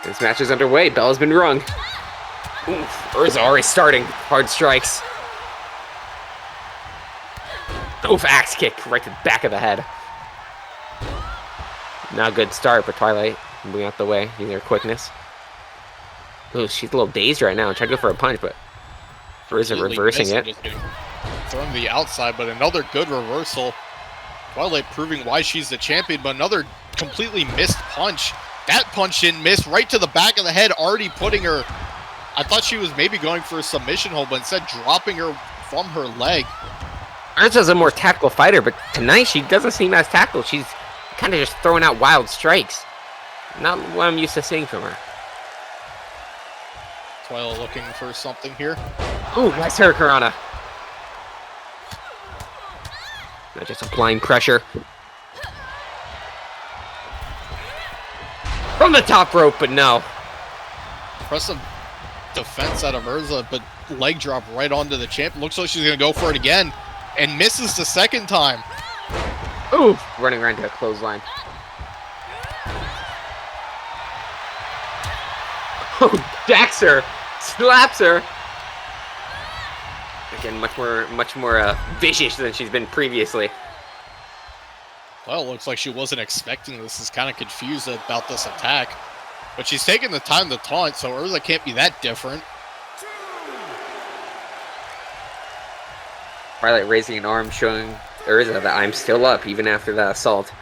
This match is underway. Bell has been rung. Oof, Urza already starting. Hard strikes. Oof, axe kick right to the back of the head. Not a good start, but Twilight moving out the way, using her quickness. Ooh, she's a little dazed right now. Tried to go for a punch, but Urza reversing it. Throwing the outside, but another good reversal. Twilight proving why she's the champion, but another completely missed punch. That punch didn't miss, right to the back of the head, already putting her... I thought she was maybe going for a submission hold, but instead dropping her from her leg. Urza's a more tactical fighter, but tonight she doesn't seem as tactical. She's kind of just throwing out wild strikes. Not what I'm used to seeing from her. Twilight looking for something here. Ooh, nice Hurricanrana. Not just applying pressure. from the top rope, but no. Impressive defense out of Urza, but leg drop right onto the champ. Looks like she's going to go for it again and misses the second time. Ooh, running right into a clothesline. Oh, jacks her, slaps her. Again, much more vicious than she's been previously. Well, looks like she wasn't expecting this. Is kind of confused about this attack. But she's taking the time to taunt, so Urza can't be that different. Twilight raising an arm, showing Urza that I'm still up, even after that assault.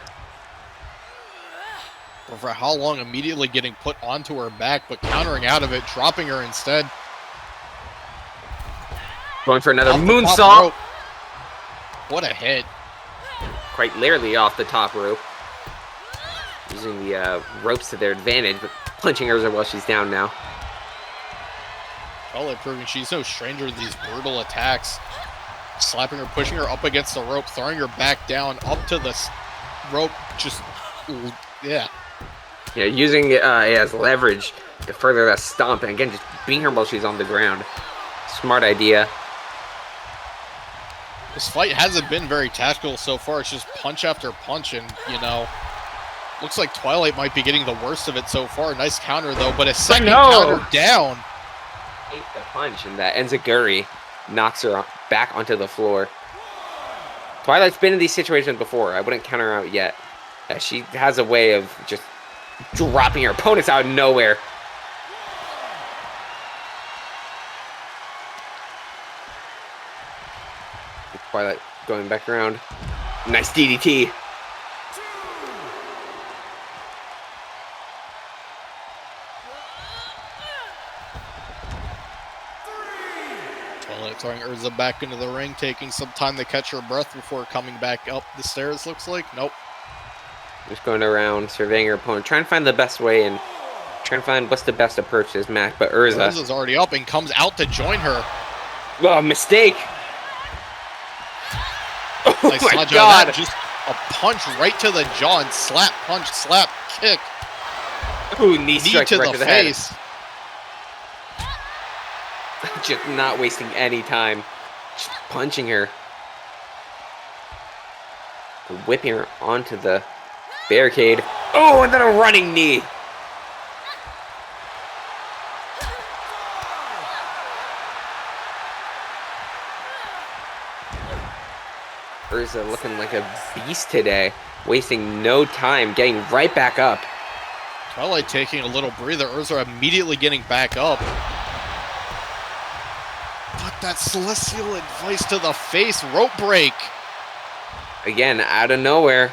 But for how long, immediately getting put onto her back, but countering out of it, dropping her instead. Going for another Off the top moonsault. rope. What a hit. Quite literally off the top rope. Using the ropes to their advantage, but punching Urza while she's down now. Well, proving she's no stranger to these brutal attacks. Slapping her, pushing her up against the rope, throwing her back down, up to the rope, just, yeah. Yeah, using it as leverage to further that stomp, and again, just beating her while she's on the ground. Smart idea. This fight hasn't been very tactical so far. It's just punch after punch, and, you know, looks like Twilight might be getting the worst of it so far. Nice counter, though, but a second counter down. Ate the punch, and that enziguri knocks her back onto the floor. Twilight's been in these situations before. I wouldn't count her out yet. She has a way of just dropping her opponents out of nowhere. Twilight going back around. Nice DDT. Twilight throwing Urza back into the ring, taking some time to catch her breath before coming back up the stairs, looks like. Nope. Just going around, surveying her opponent, trying to find the best way and trying to find what's the best approach to this match. But Urza's already up and comes out to join her. Oh, mistake. Oh Nice my dodge God. out of that. Just a punch right to the jaw and slap, punch, slap, kick. Ooh, knee strike to right the to the face. head. Just not wasting any time. Just punching her. Whipping her onto the barricade. Oh, and then a running knee. Urza looking like a beast today. Wasting no time, getting right back up. Twilight taking a little breather. Urza immediately getting back up. But that celestial advice to the face, rope break. Again, out of nowhere.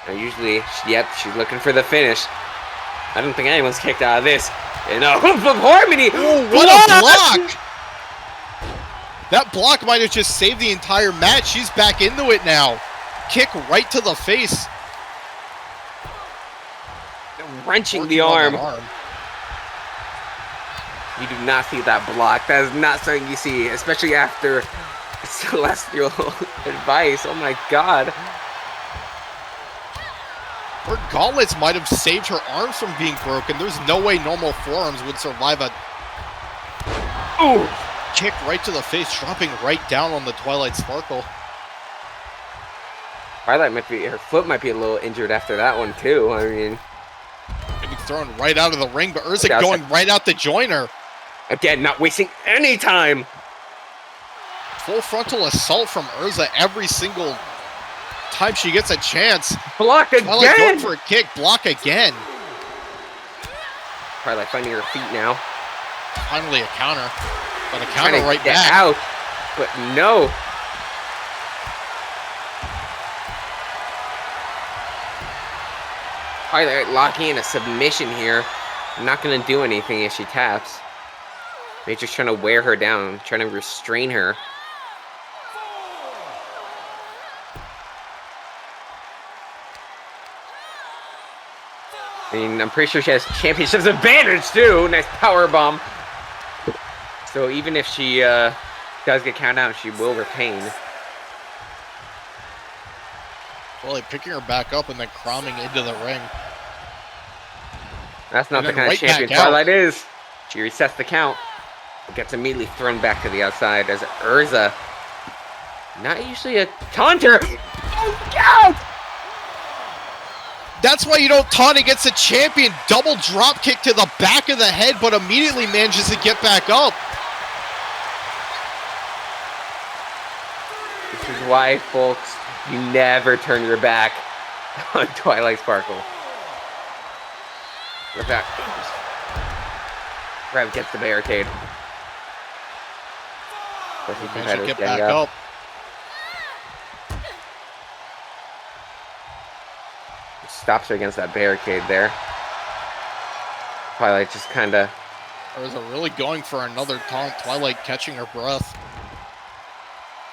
Now usually, yep, she's looking for the finish. I don't think anyone's kicked out of this. And a hoop of harmony. Oh, what a block! That block might have just saved the entire match. She's back into it now. Kick right to the face. Wrenching the arm. You do not see that block. That is not something you see, especially after celestial advice. Oh my God. Her gauntlets might have saved her arms from being broken. There's no way normal forearms would survive a kick right to the face, dropping right down on the Twilight Sparkle. Twilight her foot might be a little injured after that one too. I mean, Maybe thrown right out of the ring, but Urza going right out to join her. Again, not wasting any time. Full frontal assault from Urza every single time she gets a chance. Block again. Twilight going for a kick, block again. Twilight finding her feet now. Finally a counter, but a counter right get back. Out, but no. Twilight locking in a submission here. Not going to do anything if she taps. They're just trying to wear her down, trying to restrain her. I mean, I'm pretty sure she has championship's advantage too. Nice power bomb. So even if she does get counted out, she will retain. Twilight picking her back up and then crumbing into the ring. That's not And the then kind of right champion back out. Twilight is. She resets the count. Gets immediately thrown back to the outside as Urza, not usually a taunter. Oh, God! That's why you don't taunt against a champion. Double drop kick to the back of the head, but immediately manages to get back up. This is why, folks, you never turn your back on Twilight Sparkle. Look at that. Rev gets the barricade. Managed to get back up. Stops her against that barricade there. Twilight just kind of... Urza really going for another taunt. Twilight catching her breath.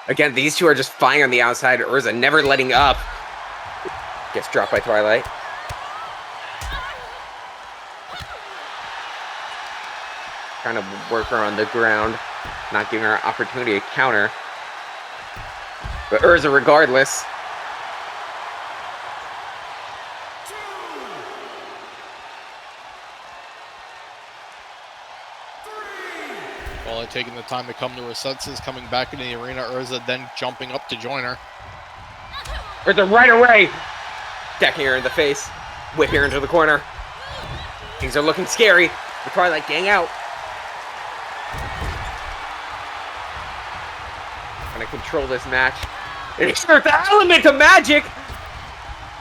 Again, these two are just fighting on the outside. Urza never letting up. Gets dropped by Twilight. Trying to work her on the ground. Not giving her an opportunity to counter. But Urza regardless. Twilight taking the time to come to her senses, coming back into the arena. Urza then jumping up to join her. Urza right away! Decking her in the face. Whipping her into the corner. Things are looking scary. The Twilight gang out. Trying to control this match. And insert the element of magic!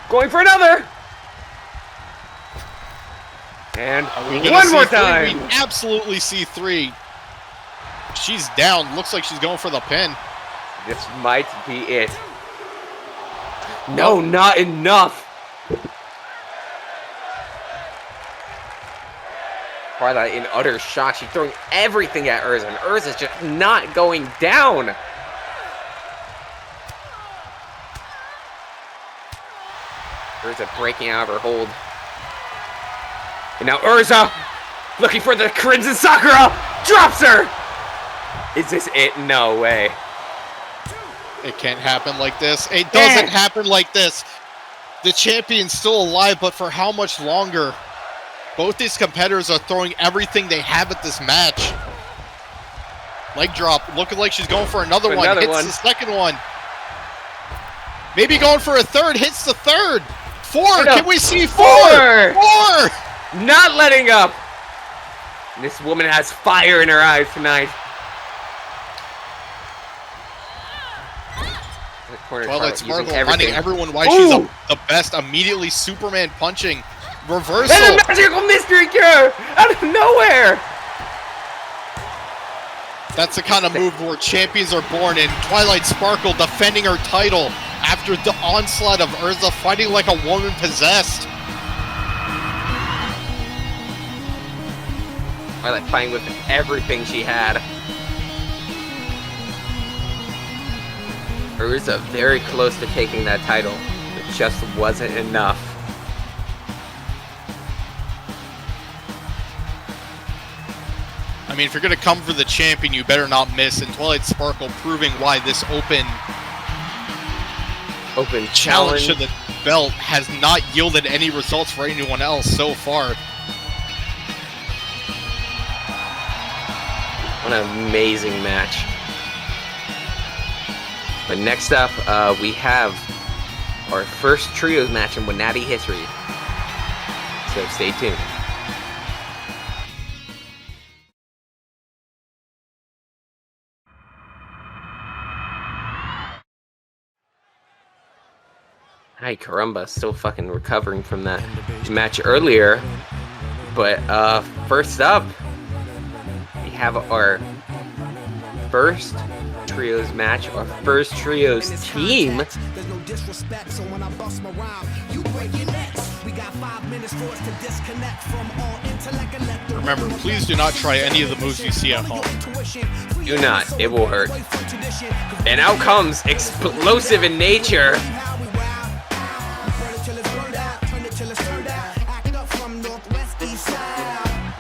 Going for another! And one more time! We absolutely see three. She's down. Looks like she's going for the pin. This might be it. No, not enough! Twilight in utter shock. She's throwing everything at Urza, and Urza's just not going down. Urza breaking out of her hold. And now Urza, looking for the Crimson Sakura, drops her! Is this it? No way. It can't happen like this. It doesn't happen like this. The champion's still alive, but for how much longer? Both these competitors are throwing everything they have at this match. Leg drop, looking like she's going for another one. Hits the second one. Maybe going for a third, hits the third. Four, can we see four? Four! Not letting up. This woman has fire in her eyes tonight. Twilight Sparkle running everyone why she's the best. Immediately Superman punching. Reversal. And a magical mystery cure out of nowhere. That's the kind of move where champions are born in. Twilight Sparkle defending her title after the onslaught of Urza fighting like a woman possessed. Twilight fighting with everything she had. Urza very close to taking that title. It just wasn't enough. I mean, if you're going to come for the champion, you better not miss. And Twilight Sparkle proving why this open challenge to the belt has not yielded any results for anyone else so far. What an amazing match. But next up, we have our first trios match in WNATI history. So stay tuned. Hi, caramba, still fucking recovering from that match earlier. But first up, we have our first trios match, our first trios team. Remember, please do not try any of the moves you see at home. Do not, it will hurt. And out comes Explosive in Nature.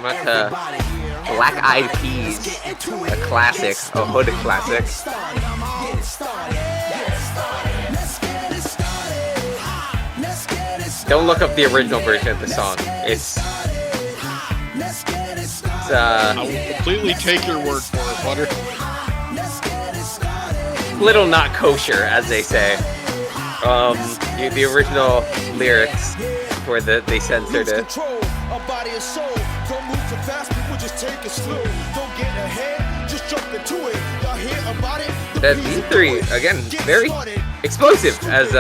What Black Eyed Peas, a classic, a hood classic. Don't look up the original version of the song. It's I will completely take your word for it, Butter. little not kosher, as they say. The original lyrics where they censored it. These three, again, very explosive, as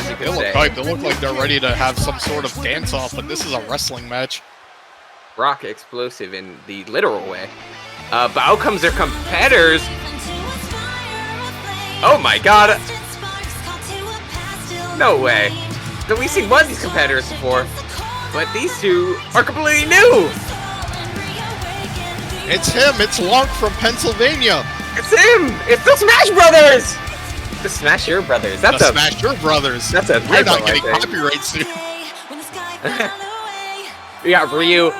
you could say. They look like they're ready to have some sort of dance-off, but this is a wrestling match. Rock explosive in the literal way. But out comes their competitors. Oh my god! No way. We've seen one of these competitors before, but these two are completely new. It's him. It's Lonk from Pennsylvania. It's him. It's the Smash Brothers. The Smash Your Brothers. That's Smash Your Brothers. That's a We're typo, not getting I think. copyright soon. We got Ryu,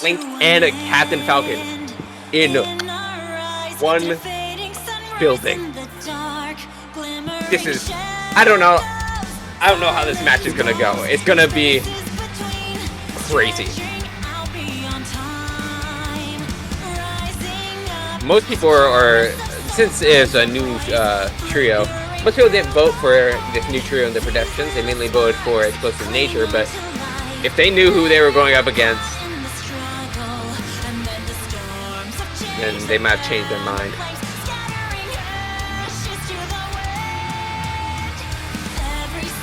Link, and Captain Falcon in one building. This is, I don't know how this match is gonna go. It's gonna be crazy. Most people are since it's a new trio, most people didn't vote for this new trio in the predictions. They mainly voted for Explosive Nature, but if they knew who they were going up against, then they might have changed their mind.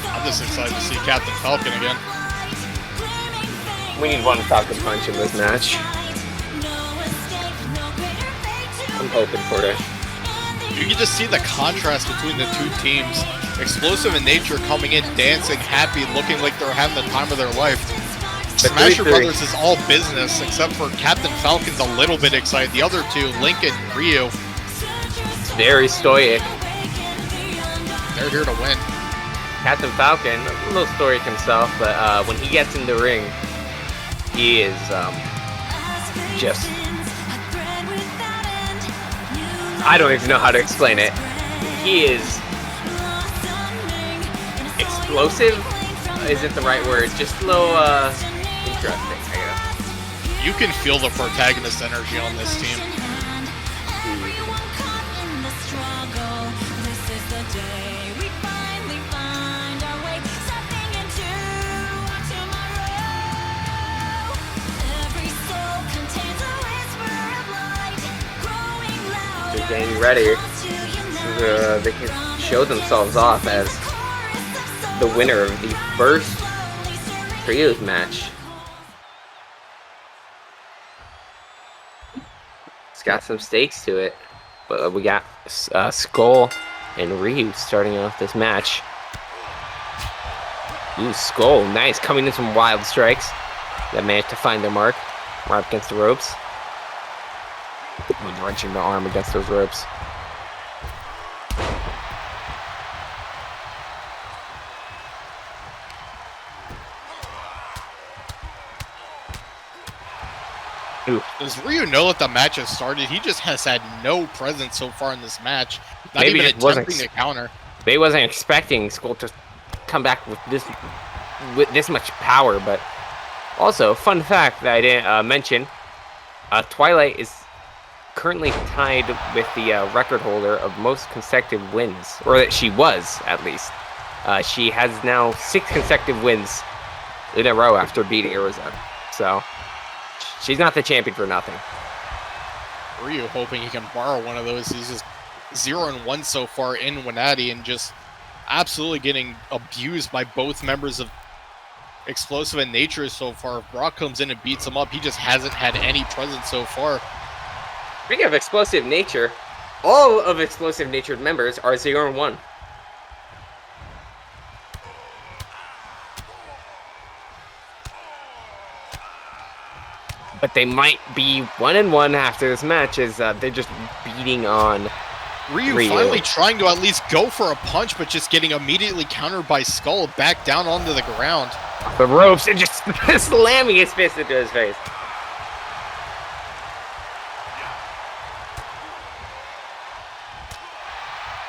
I'm just excited to see Captain Falcon again. We need one Falcon Punch in this match. I'm hoping for it. You can just see the contrast between the two teams. Explosive in Nature coming in, dancing, happy, looking like they're having the time of their life. Smash Your Brothers is all business, except for Captain Falcon's a little bit excited. The other two, Link and Ryu, Very stoic. they're here to win. Captain Falcon, a little stoic himself, but when he gets in the ring, he is just... I don't even know how to explain it. He is explosive. Isn't the right word? Just a little interesting, I guess. You can feel the protagonist energy on this team. They're getting ready. They can show themselves off as the winner of the first trios match. It's got some stakes to it, but we got Skull and Ryu starting off this match. Ooh, Skull, nice, coming in some wild strikes that managed to find their mark right against the ropes. Wrenching the arm against those ropes. Ooh. Does Ryu know that the match has started? He just has had no presence so far in this match. Not Maybe even it wasn't attempting to counter. They wasn't expecting Skull to come back with this much power, but also, fun fact that I didn't mention, Twilight is currently tied with the record holder of most consecutive wins, or that she was, at least. She has now 6 consecutive wins in a row after beating Arizona. So, she's not the champion for nothing. Ryu hoping he can borrow one of those. He's just 0-1 so far in WNATI and just absolutely getting abused by both members of Explosive in Nature so far. If Brock comes in and beats him up, he just hasn't had any presence so far. Speaking of Explosive Nature, all of Explosive Nature members are 0-1. But they might be 1-1 after this match, as they're just beating on Ryu finally trying to at least go for a punch, but just getting immediately countered by Skull back down onto the ground. The ropes and just slamming his fist into his face.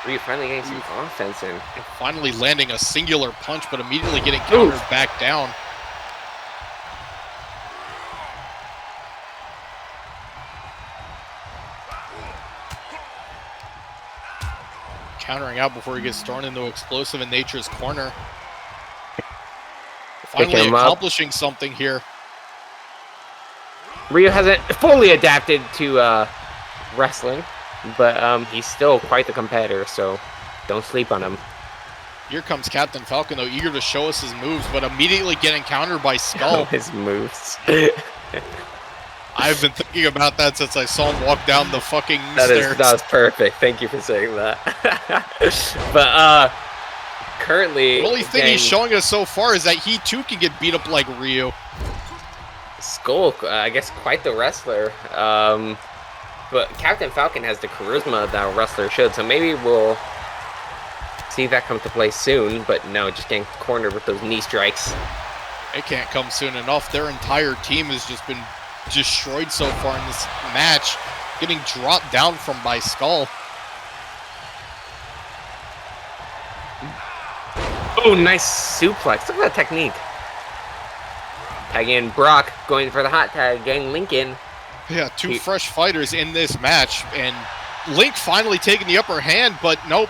Ryu Ryu finally getting some offense in. And finally landing a singular punch, but immediately getting countered back down. Countering out before he gets thrown into explosive in nature's corner. Finally accomplishing something here. Ryu hasn't fully adapted to wrestling, but he's still quite the competitor, so don't sleep on him. Here comes Captain Falcon, though, eager to show us his moves, but immediately getting countered by Skull. His moves. I've been thinking about that since I saw him walk down the fucking stairs. That was perfect. Thank you for saying that. But currently, the only thing he's showing us so far is that he too can get beat up like Ryu. Skull, I guess, quite the wrestler. But Captain Falcon has the charisma that a wrestler should, so maybe we'll see that come to play soon. But no, just getting cornered with those knee strikes. It can't come soon enough. Their entire team has just been destroyed so far in this match, getting dropped down from by Skull. Oh, nice suplex. Look at that technique. Tag in Brock, going for the hot tag, getting Link in. Yeah, two fresh fighters in this match, and Link finally taking the upper hand, but nope.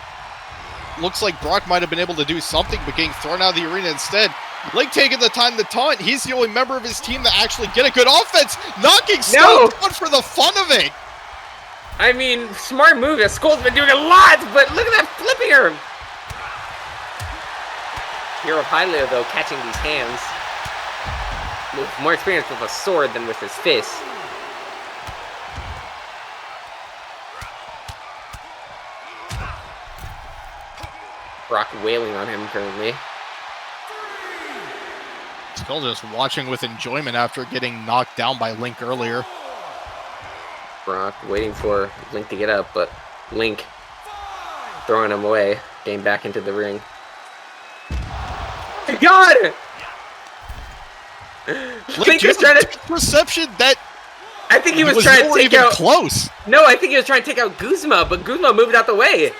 Looks like Brock might have been able to do something, but getting thrown out of the arena instead. Link taking the time to taunt. He's the only member of his team that actually get a good offense, knocking Skull down for the fun of it. I mean, smart move. Skull's been doing a lot, but look at that flipping her. Hero of Highlander, though, catching these hands. With more experience with a sword than with his fist. Brock wailing on him currently. Skull just watching with enjoyment after getting knocked down by Link earlier. Brock waiting for Link to get up, but Link throwing him away, getting back into the ring. God! Link is trying to perception that I think he was trying to take out close. No, I think he was trying to take out Guzma, but Guzma moved out the way.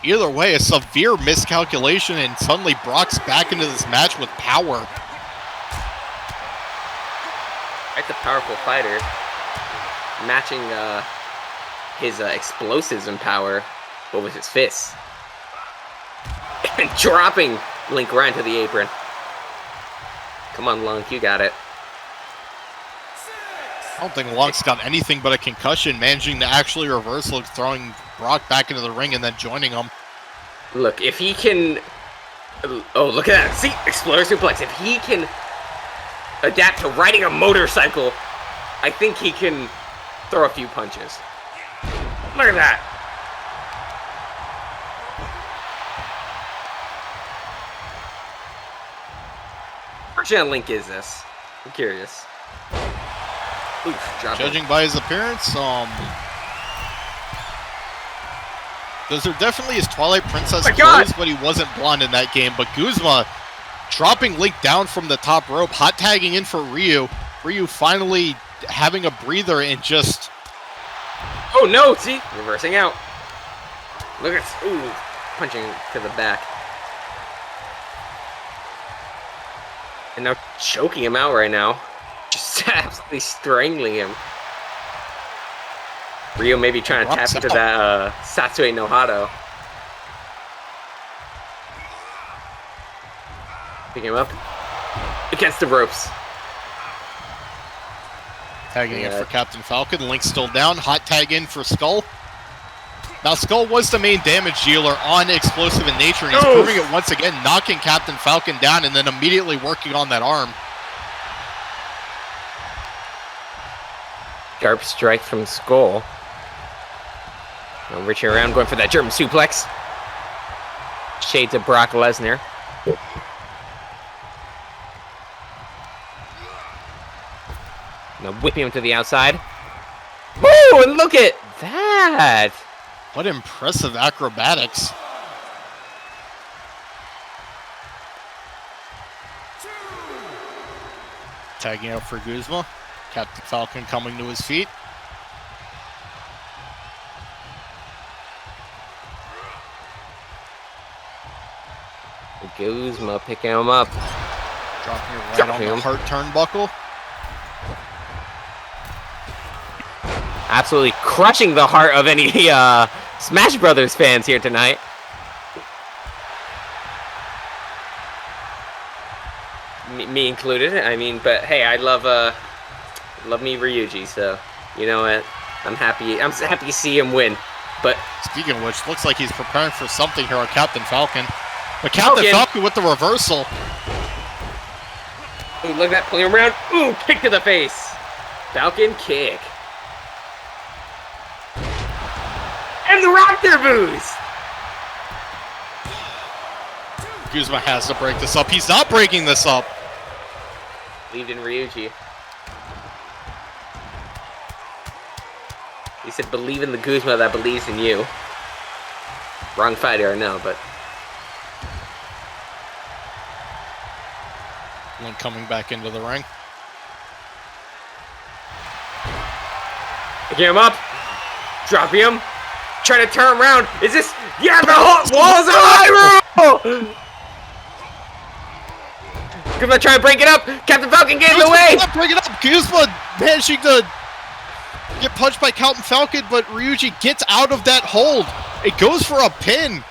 Either way, a severe miscalculation, and suddenly Brock's back into this match with power. Quite the powerful fighter, matching his explosives and power, but with his fists. And dropping Link right into the apron. Come on, Lunk, you got it. I don't think Lunk's got anything but a concussion, managing to actually reverse look, throwing Brock back into the ring and then joining him. Look, if he can... Oh, look at that. See? Exploder suplex. If he can adapt to riding a motorcycle, I think he can throw a few punches. Look at that. Which Link is this? I'm curious. Oof, judging by his appearance, those are definitely his Twilight Princess clothes, but he wasn't blonde in that game. But Guzma dropping Link down from the top rope, hot tagging in for Ryu. Ryu finally having a breather and just... Oh no, see? Reversing out. Look at... Ooh, punching to the back. And now choking him out right now. Just absolutely strangling him. Ryu maybe trying to tap into that Satsue no Hado. Pick him up. Against the ropes. Tagging in for Captain Falcon. Link still down. Hot tag in for Skull. Now Skull was the main damage dealer on Explosive in Nature, and he's proving it once again, knocking Captain Falcon down and then immediately working on that arm. Sharp strike from Skull. Now reaching around, going for that German suplex. Shades of Brock Lesnar. Now whipping him to the outside. Woo! And look at that! What impressive acrobatics. Tagging out for Guzma. Captain Falcon coming to his feet. Guzma picking him up. Dropping it right on the heart turnbuckle. Absolutely crushing the heart of any Smash Brothers fans here tonight. Me included. I mean, but hey, I love me Ryuji, so you know what? I'm happy to see him win. But speaking of which, looks like he's preparing for something here on Captain Falcon. But Captain Falcon with the reversal. Ooh, look at that, pulling him around. Ooh, kick to the face. Falcon kick. And the Raptor boost. Guzma has to break this up. He's not breaking this up. Believed in Ryuji. He said, believe in the Guzma that believes in you. Wrong fighter, I know, but... Link coming back into the ring. Get him up. Dropping him. Trying to turn around. Is this... Yeah, the whole walls of Hyrule! Guzma trying to break it up. Captain Falcon getting in the way. Break it up. Guzma managing to get punched by Captain Falcon, but Ryuji gets out of that hold. It goes for a pin.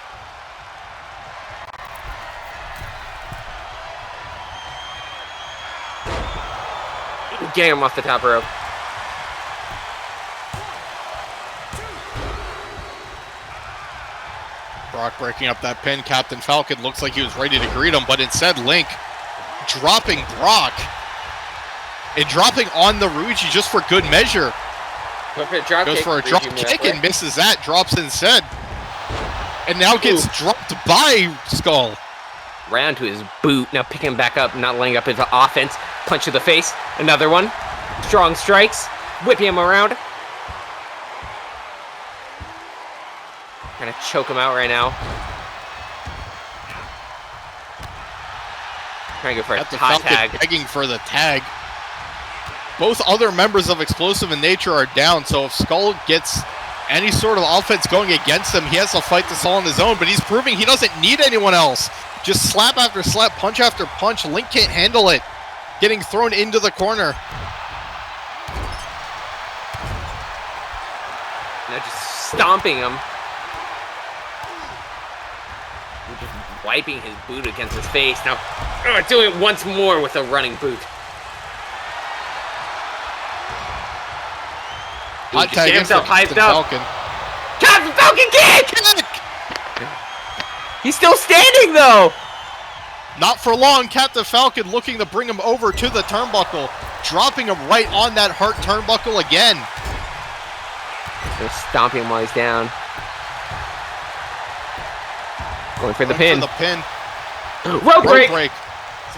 Getting him off the top rope. Brock breaking up that pin. Captain Falcon looks like he was ready to greet him, but instead Link dropping Brock and dropping on the Ryuji just for good measure. Goes for a drop kick and misses that. Drops instead. And now gets dropped by Skull. Round to his boot. Now picking him back up, not laying up into offense. Punch to the face. Another one. Strong strikes. Whipping him around. Trying to choke him out right now. Trying to go for a hot tag. Begging for the tag. Both other members of Explosive in Nature are down, so if Skull gets any sort of offense going against him, he has to fight this all on his own, but he's proving he doesn't need anyone else. Just slap after slap, punch after punch. Link can't handle it. Getting thrown into the corner. Now just stomping him. Just wiping his boot against his face. Now doing it once more with a running boot. Hot tag himself hyped up. Falcon. Captain Falcon kick! He's still standing though! Not for long. Captain Falcon looking to bring him over to the turnbuckle. Dropping him right on that heart turnbuckle again. They're stomping him while he's down. Going for the pin. Rope break!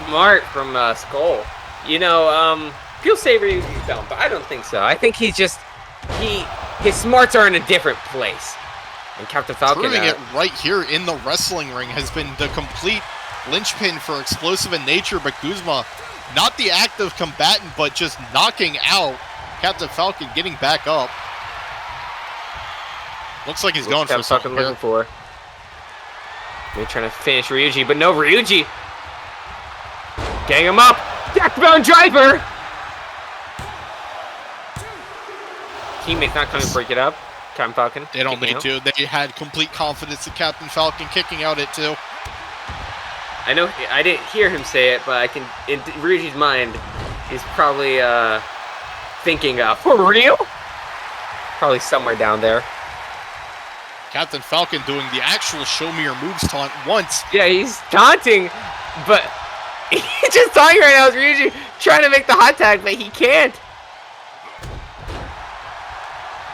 Smart from Skull. You know, people say Ryuji's dumb, but I don't think so. I think he's just... His smarts are in a different place. And Captain Falcon... Proving it right here in the wrestling ring has been the complete linchpin for Explosive in Nature, but Guzma, not the active combatant, but just knocking out Captain Falcon, getting back up. Looks like he's going for something looking for. They're trying to finish Ryuji, but no Ryuji. Gang him up. Backbone driver. Teammates not coming to break it up. Captain Falcon. They don't need to. They had complete confidence in Captain Falcon kicking out at 2. I know I didn't hear him say it, but I can. In Ryuji's mind, he's probably thinking, for real? Probably somewhere down there. Captain Falcon doing the actual show me your moves taunt once. Yeah, he's taunting, but he's just taunting right now. Is Ryuji trying to make the hot tag, but he can't.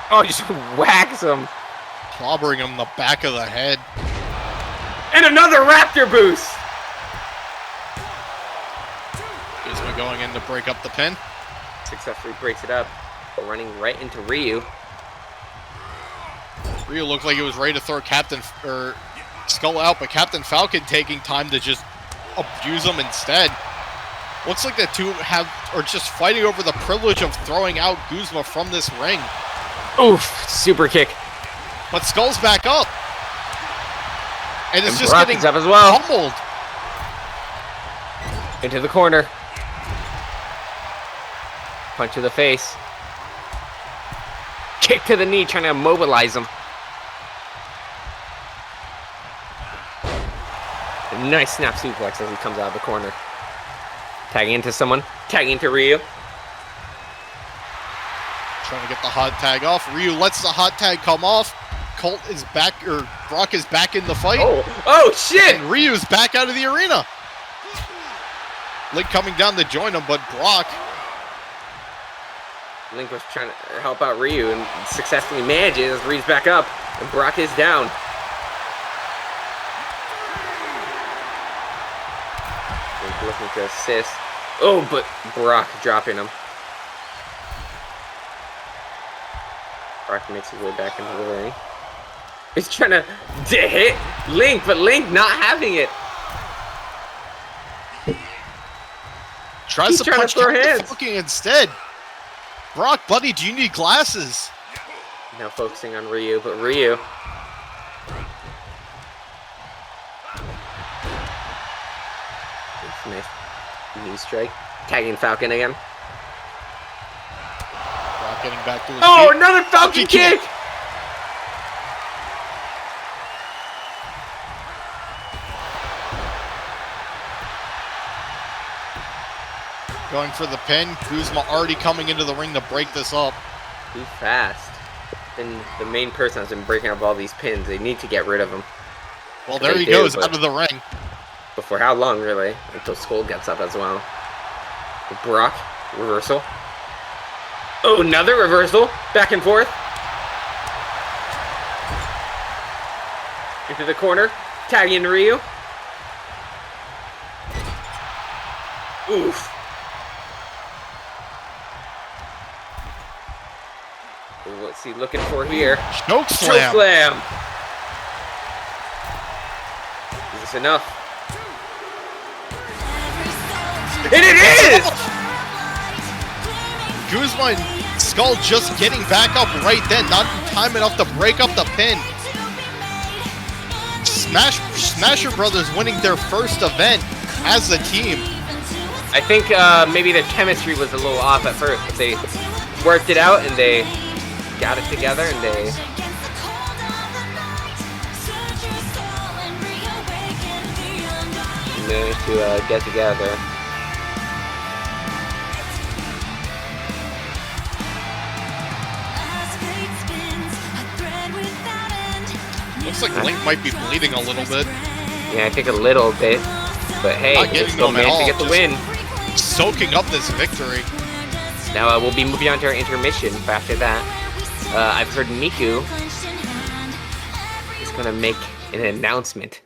Oh, just whacks him. Clobbering him in the back of the head. And another Raptor boost. Guzma going in to break up the pin. Successfully breaks it up, running right into Ryu. Ryu looked like he was ready to throw Skull out, but Captain Falcon taking time to just abuse him instead. Looks like the two are just fighting over the privilege of throwing out Guzma from this ring. Oof, super kick. But Skull's back up. And it's just Brock getting up as well. pummeled. Into the corner. Punch to the face. Kick to the knee, trying to immobilize him. A nice snap suplex as he comes out of the corner. Tagging into someone. Tagging into Ryu. Trying to get the hot tag off. Ryu lets the hot tag come off. Colt is back, or Brock is back in the fight. Oh shit! And Ryu's back out of the arena. Link coming down to join him, but Brock. Link was trying to help out Ryu and successfully manages. Ryu's back up, and Brock is down. Link looking to assist. Oh, but Brock dropping him. Brock makes his way back into the ring. He's trying to hit Link, but Link not having it. Tries to trying punch to throw hands. fucking instead. Brock, buddy, do you need glasses? Now focusing on Ryu, but Ryu. Nice knee strike. Tagging Falcon again. Brock getting back to his Oh, feet. another Falcon kick! Going for the pin. Kuzma already coming into the ring to break this up. Too fast. And the main person has been breaking up all these pins. They need to get rid of him. Well, there They he do, goes but- out of the ring. But for how long, really? Until Skull gets up as well. Brock, reversal. Oh, another reversal. Back and forth. Into the corner. Tagging Ryu. Oof. What's he looking for here? Choke Choke slam. slam. Is this enough? And it is! Kuzma and Skull just getting back up right then. Not in time enough to break up the pin. Smasher Brothers winning their first event as a team. I think maybe their chemistry was a little off at first, but they worked it out and they got it together and they managed to get together. Looks like Link might be bleeding a little bit. Yeah, I think a little bit, but hey, Not they getting still them at managed to all, get the just- win. Soaking up this victory. Now we'll be moving on to our intermission. But after that, I've heard Miku is gonna make an announcement.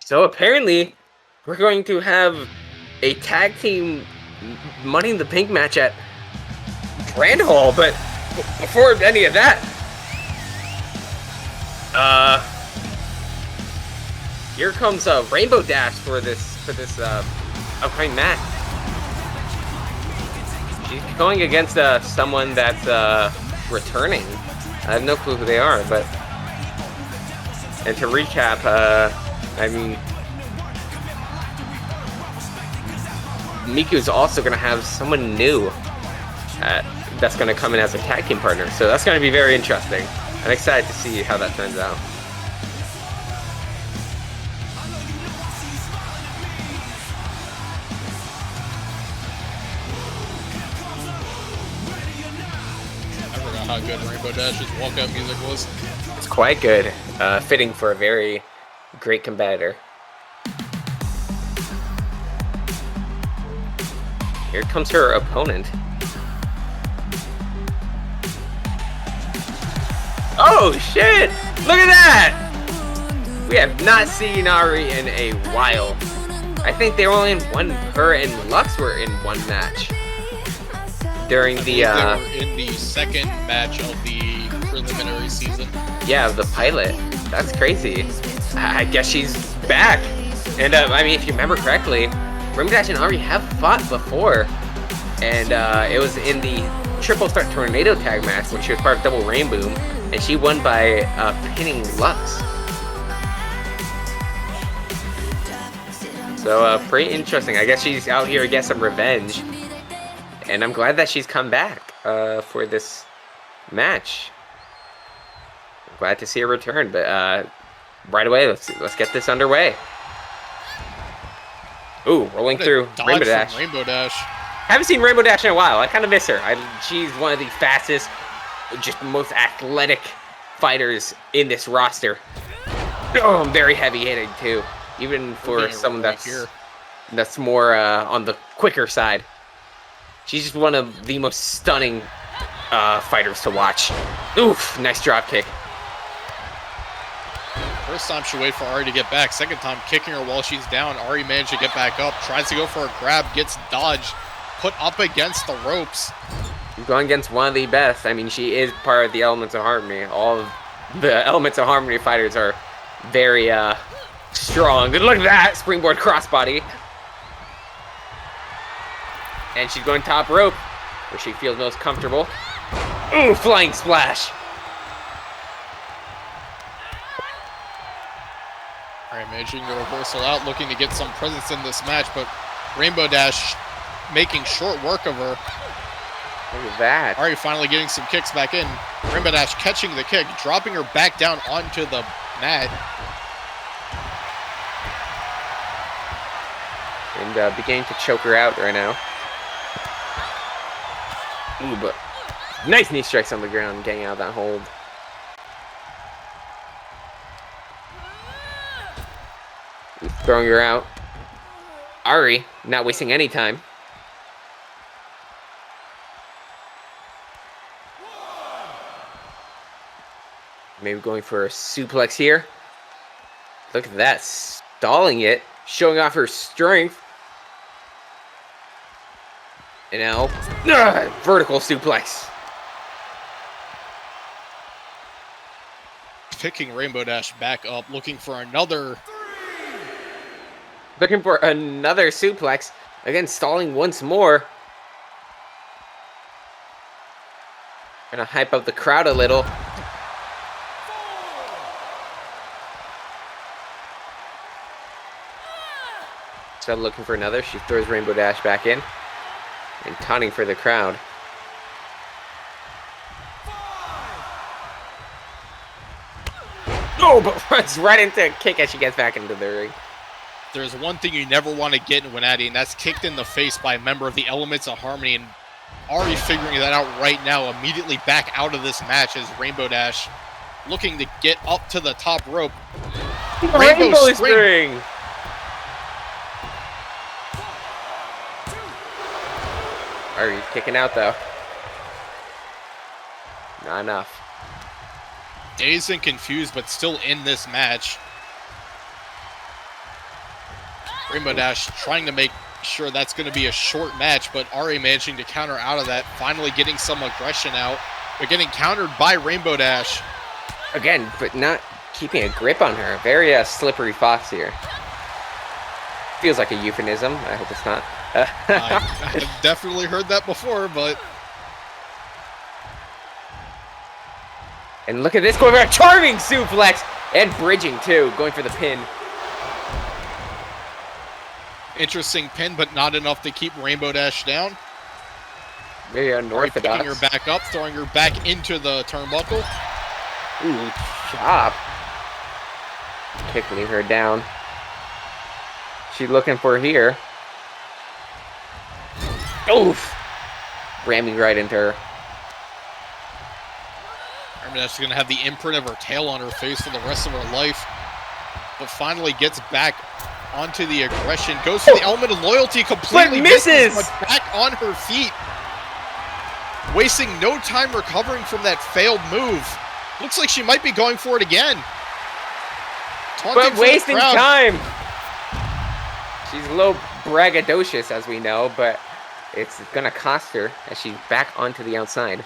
So apparently, we're going to have a tag team Money in the Pink match at Grand Hall, but before any of that, here comes a Rainbow Dash for this upcoming match. She's going against someone that's returning. I have no clue who they are, but and to recap, I mean, Miku's also going to have someone new that's going to come in as a tag team partner. So that's going to be very interesting. I'm excited to see how that turns out. I forgot how good Rainbow Dash's walkout music was. It's quite good, fitting for a very great competitor. Here comes her opponent. Oh shit! Look at that! We have not seen Ari in a while. I think they were only in one. Her and Lux were in one match during the. They were in the second match of the preliminary season. Yeah, the pilot. That's crazy. I guess she's back. And I mean, if you remember correctly, Rainbow Dash and Ari have fought before, and it was in the Triple Threat Tornado Tag match when she was part of Double Rainbow, and she won by pinning Lux. So pretty interesting. I guess she's out here to get some revenge, and I'm glad that she's come back for this match. I'm glad to see her return, but right away, let's get this underway. Ooh, rolling through Rainbow Dash. Rainbow Dash. Haven't seen Rainbow Dash in a while. I kind of miss her. She's one of the fastest, just most athletic fighters in this roster. Oh, very heavy hitting too, even for someone that's more on the quicker side. She's just one of the most stunning fighters to watch. Oof, nice drop kick. First time she waited for Ari to get back. Second time kicking her while she's down. Ari managed to get back up. Tries to go for a grab. Gets dodged. Put up against the ropes. She's going against one of the best. I mean, she is part of the Elements of Harmony. All of the Elements of Harmony fighters are very strong. Look at that! Springboard crossbody. And she's going top rope, where she feels most comfortable. Ooh, flying splash. Alright, managing the reversal out, looking to get some presence in this match, but Rainbow Dash making short work of her. Look at that. Ari finally getting some kicks back in. Rainbow Dash catching the kick, dropping her back down onto the mat. And beginning to choke her out right now. Ooh, but nice knee strikes on the ground, getting out of that hold. Throwing her out. Ari, not wasting any time. Maybe going for a suplex here. Look at that, stalling it, showing off her strength. And now, vertical suplex. Picking Rainbow Dash back up, looking for another suplex. Again, stalling once more. Gonna hype up the crowd a little. Instead of looking for another, she throws Rainbow Dash back in. And taunting for the crowd. Oh, but runs right into a kick as she gets back into the ring. There's one thing you never want to get in WNATI, and that's kicked in the face by a member of the Elements of Harmony. And Ari figuring that out right now, immediately back out of this match as Rainbow Dash looking to get up to the top rope. Rainbow Spring! Ari kicking out though. Not enough. Dazed and confused, but still in this match. Rainbow Dash trying to make sure that's going to be a short match, but Ari managing to counter out of that, finally getting some aggression out, but getting countered by Rainbow Dash. Again, but not keeping a grip on her. Very slippery fox here. Feels like a euphemism. I hope it's not. I've definitely heard that before, but... And look at this, going for a charming suplex! And bridging, too, going for the pin. Interesting pin, but not enough to keep Rainbow Dash down. Very unorthodox. Picking her back up, throwing her back into the turnbuckle. Ooh, chop. Kicking her down. She's looking for here. Oof! Ramming right into her. Rainbow Dash is going to have the imprint of her tail on her face for the rest of her life. But finally gets back onto the aggression. Goes for the element of loyalty. Completely misses! But back on her feet. Wasting no time recovering from that failed move. Looks like she might be going for it again. But wasting time! She's a little braggadocious, as we know, but it's going to cost her as she's back onto the outside.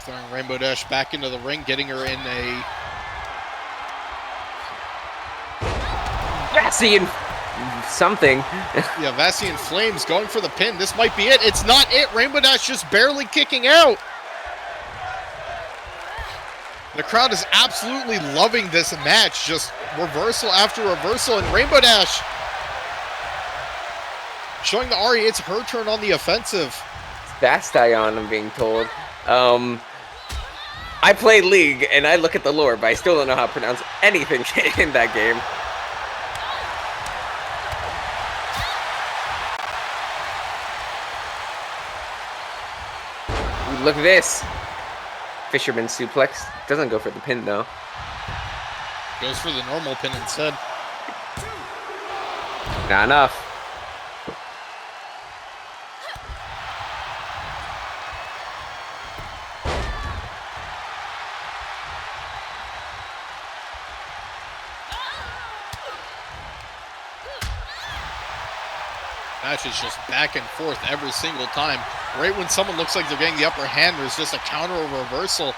Throwing Rainbow Dash back into the ring, getting her in a... Vassian something. Yeah, Vassian Flames going for the pin. This might be it. It's not it. Rainbow Dash just barely kicking out. The crowd is absolutely loving this match. Just reversal after reversal. And Rainbow Dash showing the Ari it's her turn on the offensive. Bastion, I'm being told. I play League, and I look at the lore, but I still don't know how to pronounce anything in that game. Ooh, look at this. Fisherman suplex. Doesn't go for the pin, though. Goes for the normal pin instead. Not enough. Match is just back and forth every single time. Right when someone looks like they're getting the upper hand, there's just a counter or reversal.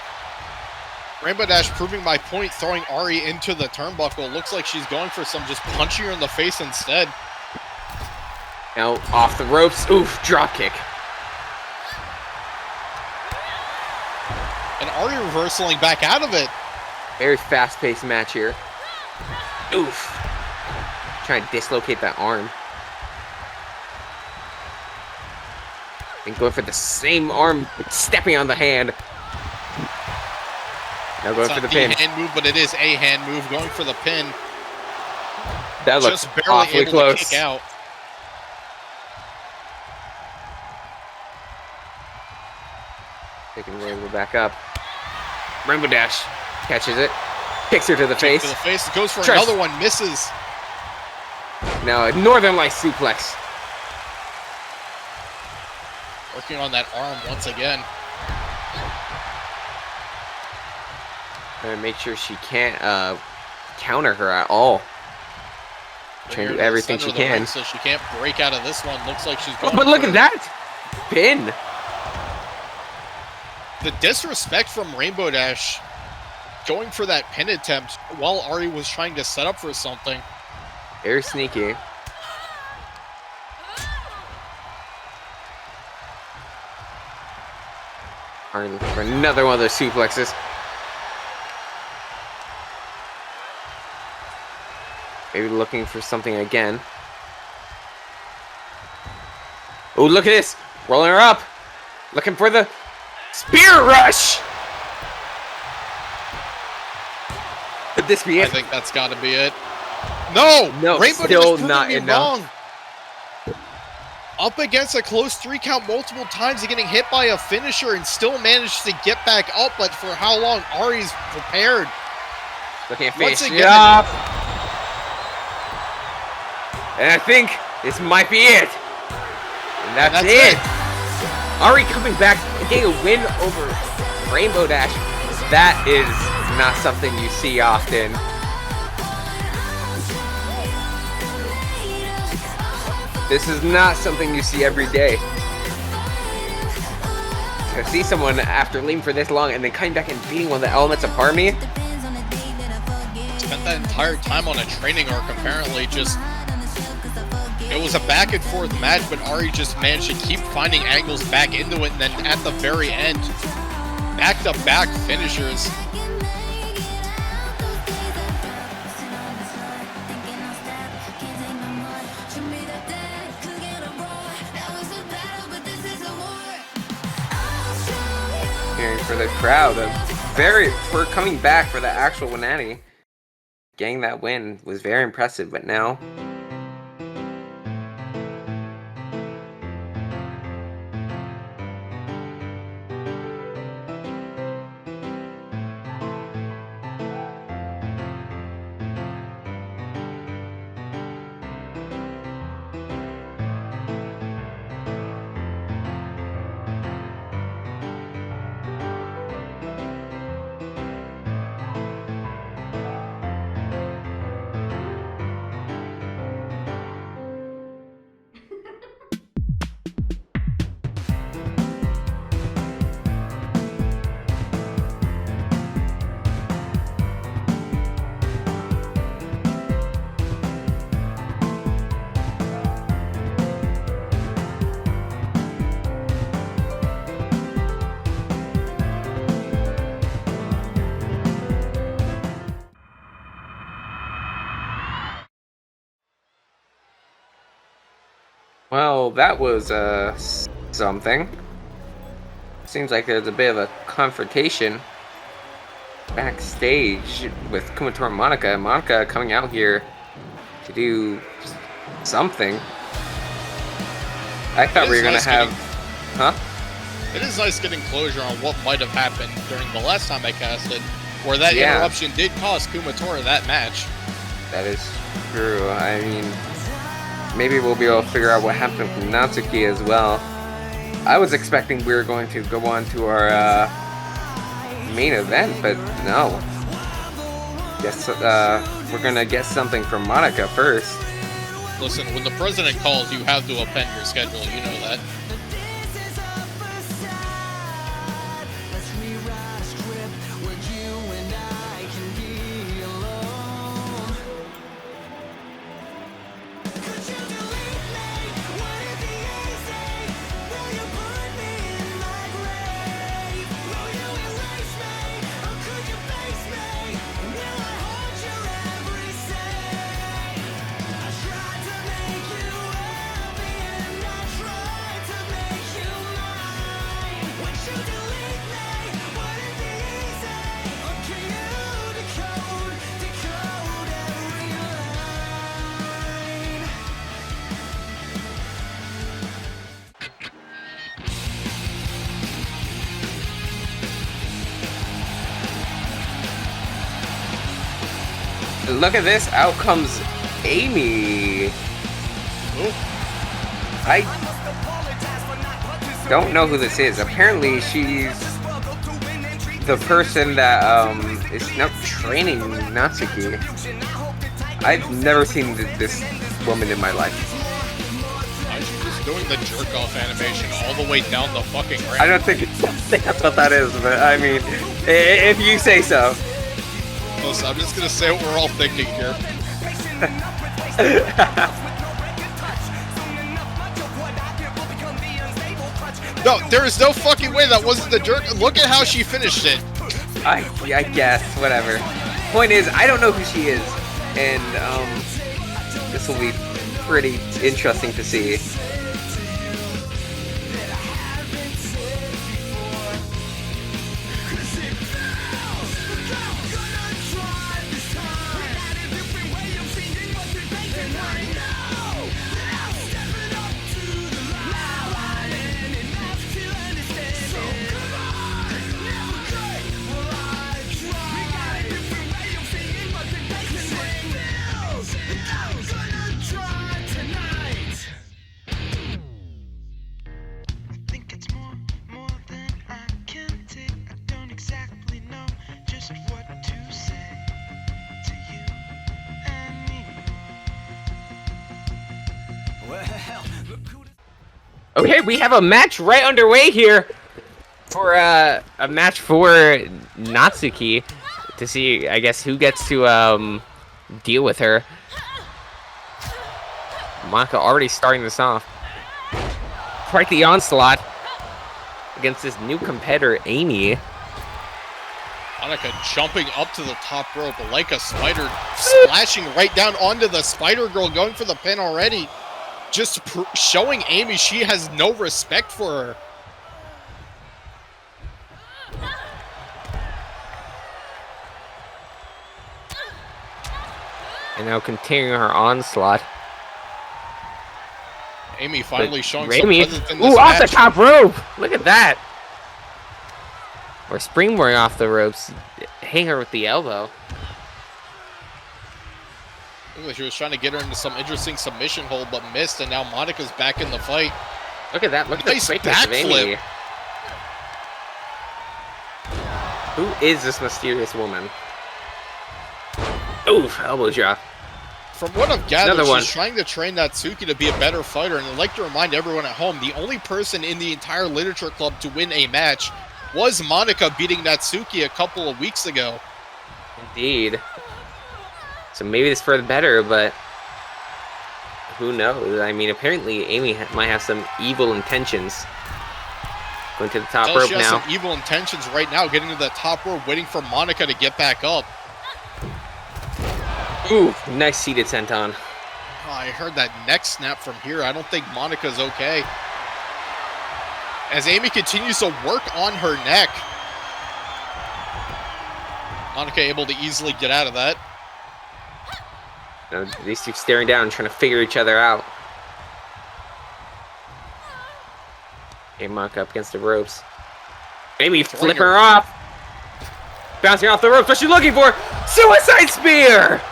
Rainbow Dash proving my point, throwing Ari into the turnbuckle. Looks like she's going for some, just punching her in the face instead. Now off the ropes. Oof, drop kick. And Ari reversaling back out of it. Very fast-paced match here. Oof. Trying to dislocate that arm. And going for the same arm, stepping on the hand. Now going for the pin. It's not the hand move, but it is a hand move. Going for the pin. That looks just barely awfully able close. to kick out. Taking Rainbow back up. Rainbow Dash catches it, kicks her to the face. To the face, goes for another one, misses. Now a Northern Light suplex. Working on that arm once again. Trying to make sure she can't counter her at all. Trying to do everything she can. So she can't break out of this one. Looks like she's going. Oh, but look at that pin. The disrespect from Rainbow Dash going for that pin attempt while Ari was trying to set up for something. Very sneaky. Ari looking for another one of those suplexes. Maybe looking for something again. Oh, look at this. Rolling her up. Looking for the spear rush. Could this be it? I think that's got to be it. No! Rainbow still Dash not me enough. wrong. Up against a close 3 count multiple times and getting hit by a finisher and still managed to get back up, but for how long? Ari's prepared. Looking at finish it up. And I think this might be it. And that's it. Ari coming back and getting a win over Rainbow Dash. That is not something you see often. This is not something you see every day. To see someone after leaving for this long and then coming back and beating one of the elements of Army. Spent that entire time on a training arc, apparently. Just, it was a back and forth match, but Ari just managed to keep finding angles back into it, and then at the very end, back-to-back finishers. For the crowd, for coming back for the actual WNATI, getting that win was very impressive. But now, well, that was something. Seems like there's a bit of a confrontation backstage with Kumatora and Monica. Monica coming out here to do something. I thought we were gonna have, It is nice getting closure on what might have happened during the last time I casted, where that interruption did cost Kumatora that match. That is true. I mean, maybe we'll be able to figure out what happened with Natsuki as well. I was expecting we were going to go on to our main event, but no. Guess we're gonna get something from Monica first. Listen, when the president calls, you have to append your schedule. You know that. Look at this, out comes Amy. I don't know who this is. Apparently she's the person that is now training Natsuki. I've never seen this woman in my life. She's just doing the jerk-off animation all the way down the fucking ramp. I don't think that's what that is, but I mean, if you say so. Listen, I'm just gonna say what we're all thinking here. No, there is no fucking way that wasn't the jerk. Look at how she finished it. I guess, whatever. Point is, I don't know who she is, and this will be pretty interesting to see. Okay, we have a match right underway here for a match for Natsuki to see, I guess, who gets to deal with her. Monica already starting this off. Quite the onslaught against this new competitor, Amy. Monica jumping up to the top rope like a spider, splashing right down onto the Spider Girl, going for the pin already. Just showing Amy she has no respect for her. And now continuing her onslaught. Amy finally showing Amy, some presence in this off match. the top rope! Look at that! Or springboarding off the ropes. Hang her with the elbow. Looked like she was trying to get her into some interesting submission hold, but missed, and now Monica's back in the fight. Look at that. Look at Nice the quickness of Amy. backflip. Who is this mysterious woman? Oof, elbow drop. From what I've gathered, Another one. she's trying to train Natsuki to be a better fighter, and I'd like to remind everyone at home, the only person in the entire Literature Club to win a match was Monica beating Natsuki a couple of weeks ago. Indeed. So maybe it's for the better, but who knows? I mean, apparently Amy might have some evil intentions. Going to the top rope She has now. some evil intentions right now, getting to the top rope, waiting for Monica to get back up. Ooh, nice seated senton. Oh, I heard that neck snap from here. I don't think Monica's okay. As Amy continues to work on her neck. Monica able to easily get out of that. These two staring down, trying to figure each other out. Okay, Monica up against the ropes. Amy flipping her off. Bouncing off the ropes. What's she looking for? Suicide spear!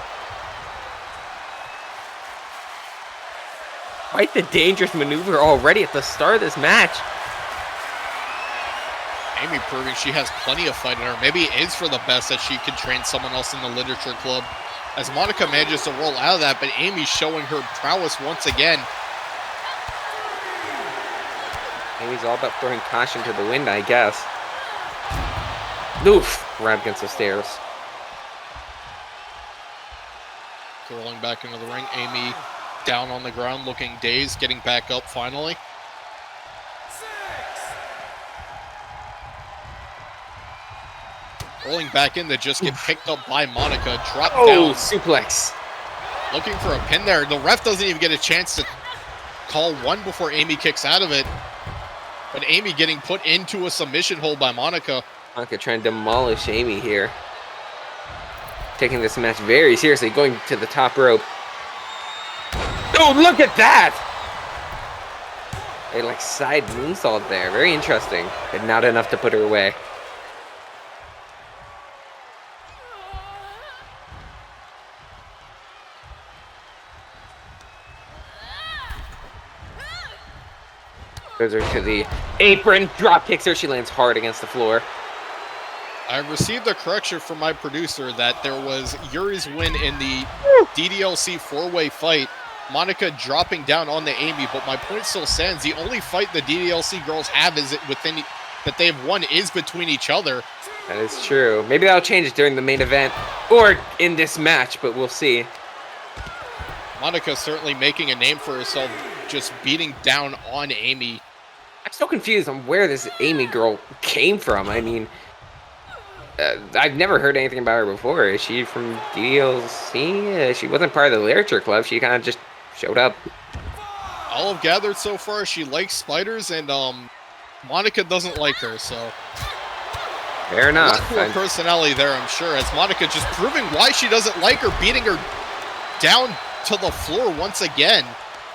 Quite the dangerous maneuver already at the start of this match. Amy proving she has plenty of fight in her. Maybe it is for the best that she can train someone else in the Literature Club. As Monica manages to roll out of that, but Amy's showing her prowess once again. Amy's all about throwing caution to the wind, I guess. Oof! Right against the stairs. Rolling back into the ring. Amy down on the ground, looking dazed, getting back up finally. Rolling back in to just get picked up by Monica. Drop down. Suplex. Looking for a pin there. The ref doesn't even get a chance to call one before Amy kicks out of it. But Amy getting put into a submission hold by Monica. Monica trying to demolish Amy here. Taking this match very seriously, going to the top rope. Oh, look at that! A side moonsault there. Very interesting. But not enough to put her away. Goes her to the apron, drop kicks her. She lands hard against the floor. I received a correction from my producer that there was Yuri's win in the DDLC four-way fight. Monica dropping down on the Amy, but my point still stands. The only fight the DDLC girls have is within that they've won is between each other. That is true. Maybe that'll change during the main event or in this match, but we'll see. Monica certainly making a name for herself, just beating down on Amy. I'm so confused on where this Amy girl came from. I mean, I've never heard anything about her before. Is she from DLC? She wasn't part of the Literature Club. She kind of just showed up. All I've gathered so far, she likes spiders, and Monica doesn't like her, so... Fair enough. A lot more personality there, I'm sure, as Monica just proving why she doesn't like her, beating her down to the floor once again.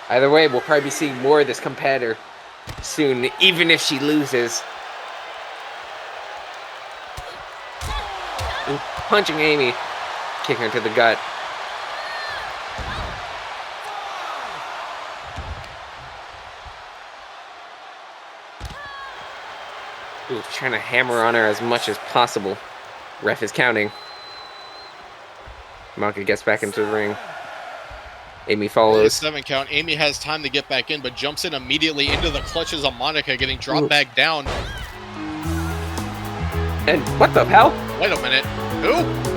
Either way, we'll probably be seeing more of this competitor soon, even if she loses. Ooh, punching Amy, kicking her to the gut. Ooh, trying to hammer on her as much as possible. Ref is counting. Monica gets back into the ring. Amy A follows. 7 count. Amy has time to get back in, but jumps in immediately into the clutches of Monica, getting dropped Ooh. back down. And what the hell? Wait a minute. Who?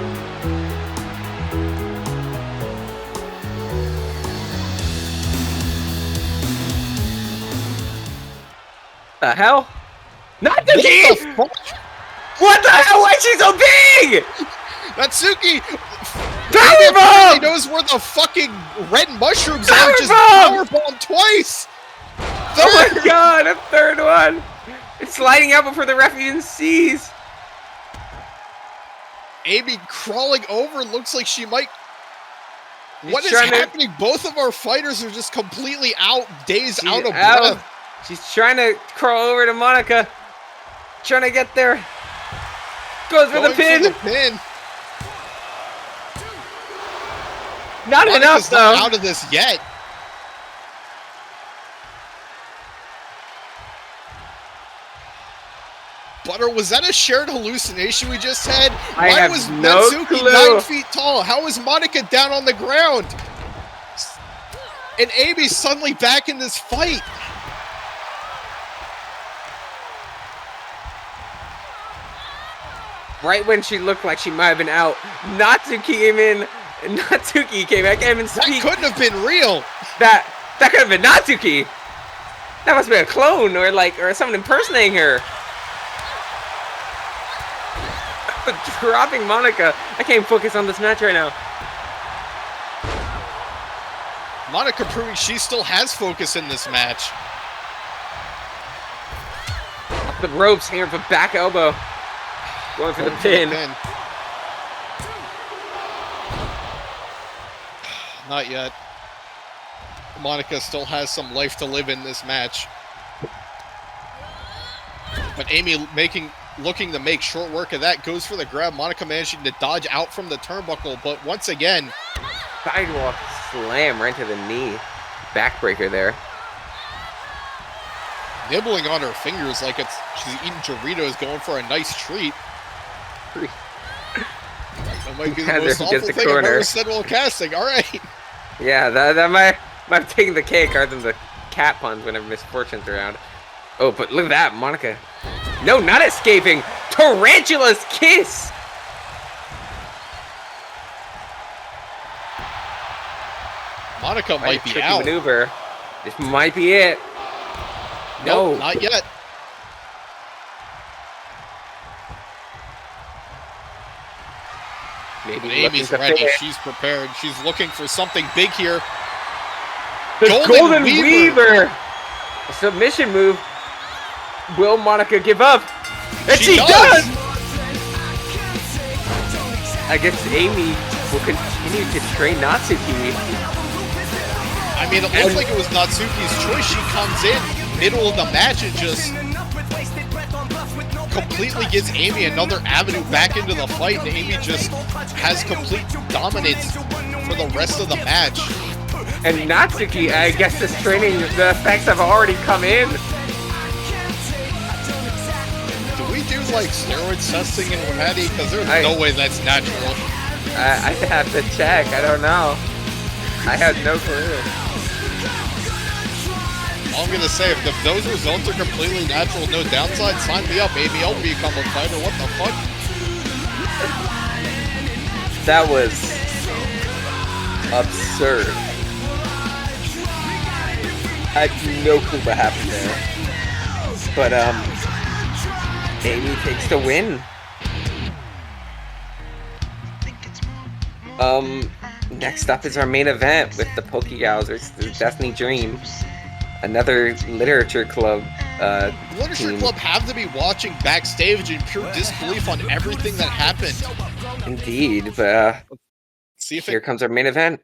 The hell? Not the What key! the fuck? What the hell? Why is she so big? Natsuki! Power Amy apparently bomb! knows where the fucking red mushrooms Power are. Just bomb! powerbomb twice! Oh my god, a third one! It's sliding out before the ref even sees. Amy crawling over, looks like she might... She's What is trying to- happening? Both of our fighters are just completely dazed, She's out of breath. She's trying to crawl over to Monica. Trying to get there. Goes for the Going pin. for the pin. Not Monica's enough, not though. out of this yet. Butter, was that a shared hallucination we just had? I Why have was no Natsuki clue. 9 feet tall? How is Monica down on the ground? And Amy's suddenly back in this fight. Right when she looked like she might have been out, Natsuki came in. Natsuki came back. I can't even That speak. couldn't have been real. That could have been Natsuki. That must be a clone or someone impersonating her. Dropping Monica. I can't focus on this match right now. Monica proving she still has focus in this match. Up the ropes here for back elbow. Going for the pin. Not yet. Monica still has some life to live in this match. But Amy looking to make short work of that, goes for the grab. Monica managing to dodge out from the turnbuckle, but once again, Sidewalk slam right to the knee. Backbreaker there. nibbling on her fingers like she's eating Doritos, going for a nice treat. That might be the Yeah, most there awful gets the thing I've corner. ever said while casting. All right. Yeah, that might have taken the cake other than the cat puns whenever misfortune's around. Oh, but look at that, Monica. No, not escaping. Tarantula's kiss. Monica might be Tricky out. maneuver. This might be it. Nope, No. not yet. Maybe But Amy's looking to ready. finish. She's prepared. She's looking for something big here. The Golden Golden Weaver. Weaver. A submission move. Will Monica give up? And she does. does! I guess Amy will continue to train Natsuki. I mean, it looks like it was Natsuki's choice. She comes in middle of the match and just completely gives Amy another avenue back into the fight, and Amy just has complete dominance for the rest of the match. And Natsuki, I guess this training, the effects have already come in. Do we do like steroid testing in WNATI? Because there's I- no way that's natural. I have to check, I don't know. I have no clue. All I'm gonna say, if those results are completely natural, no downside, sign me up. Maybe I'll become a fighter. What the fuck? That was absurd. I had no clue what happened there. But Amy takes the win. Next up is our main event with the Pokegals versus the Destiny Dream. Another literature club Literature team. Club have to be watching backstage in pure disbelief on everything that happened. Indeed, but See if here it comes our main event.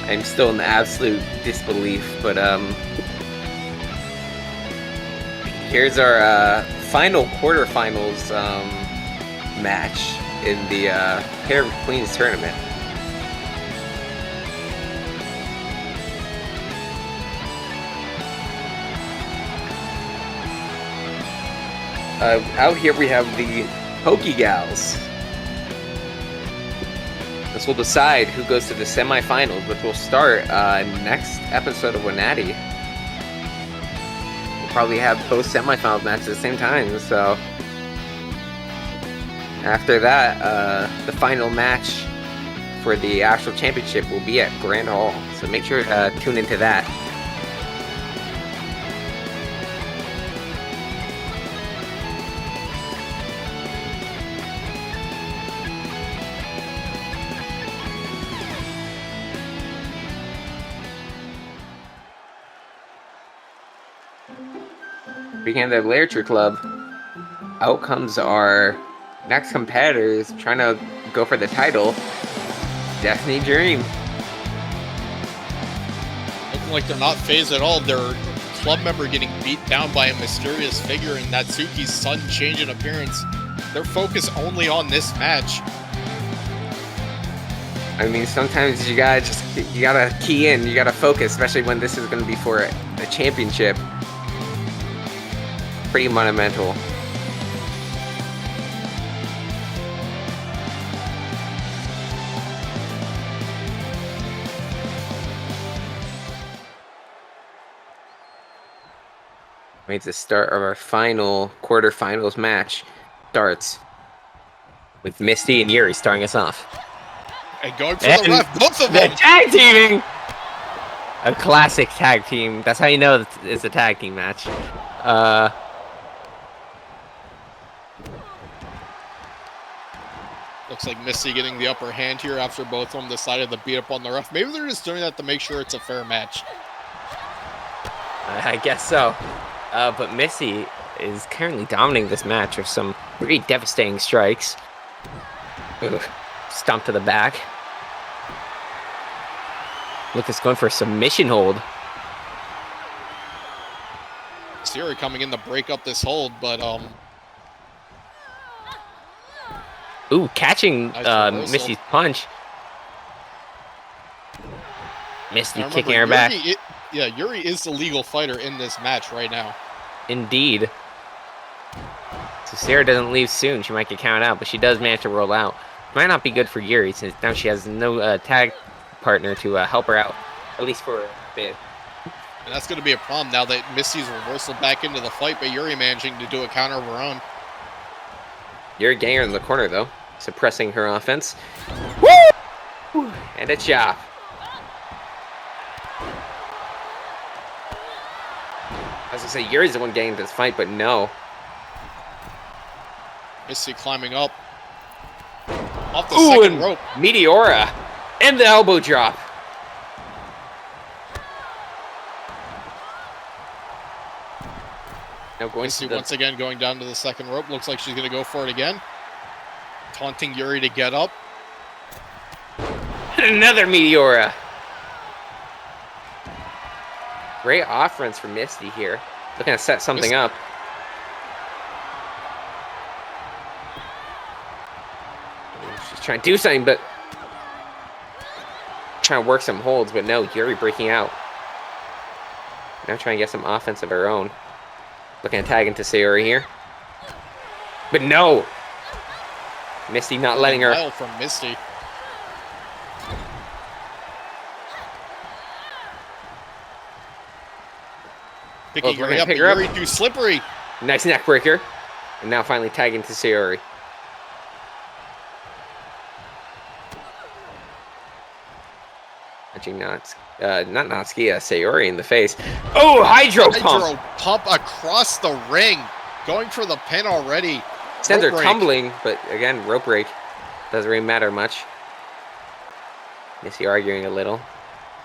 I'm still in absolute disbelief, but here's our final quarterfinals match in the Pair of Queens tournament. Out here we have the Pokey Gals. This will decide who goes to the semifinals, which will start next episode of WNATI. We'll probably have both semifinals matches at the same time, so after that, the final match for the actual championship will be at Grand Hall, so make sure to tune into that. Speaking of the Literature Club, out comes our next competitors trying to go for the title, Destiny Dream. Looking like they're not phased at all. Their club member getting beat down by a mysterious figure and Natsuki's sudden change in appearance. They're focused only on this match. I mean, sometimes you gotta key in, you gotta focus, especially when this is gonna be for a championship. Pretty monumental. Means the start of our final quarterfinals match starts with Misty and Yuri starting us off. And going for the ref, both of them! The tag teaming! A classic tag team. That's how you know it's a tag team match. Looks like Misty getting the upper hand here after both of them decided to beat up on the ref. Maybe they're just doing that to make sure it's a fair match. I guess so. But Missy is currently dominating this match with some pretty devastating strikes. Ugh. Stomp to the back. Lucas going for a submission hold. Siri coming in to break up this hold, but Ooh, catching nice Missy's punch. Misty remember, kicking her back. Yuri is the legal fighter in this match right now. Indeed. So Sarah doesn't leave soon. She might get counted out, but she does manage to roll out. Might not be good for Yuri since now she has no tag partner to help her out, at least for a bit. And that's going to be a problem now that Misty's reversal back into the fight, but Yuri managing to do a counter of her own. Yuri getting her in the corner though, suppressing her offense. Woo! And a chop. I was gonna say Yuri's the one getting this fight, but no. Misty climbing up off the Ooh, second and rope. Meteora and the elbow drop. Now going Misty to the... once again going down to the second rope. Looks like she's going to go for it again. Taunting Yuri to get up. And another Meteora. Great offense from Misty here. Looking to set something up. She's trying to do something, but trying to work some holds, but no, Yuri breaking out. Now trying to get some offense of her own. Looking to tag into Sayori here. But no! Misty not letting her... Mile from Misty. Picking Yuri up, but Yuri too slippery. Nice neck breaker. And now finally tagging to Sayori. Touching not Natsuki, Sayori in the face. Oh, Hydro Pump! Hydro Pump across the ring. Going for the pin already. Instead they're tumbling, but again, rope break. Doesn't really matter much. Missy arguing a little.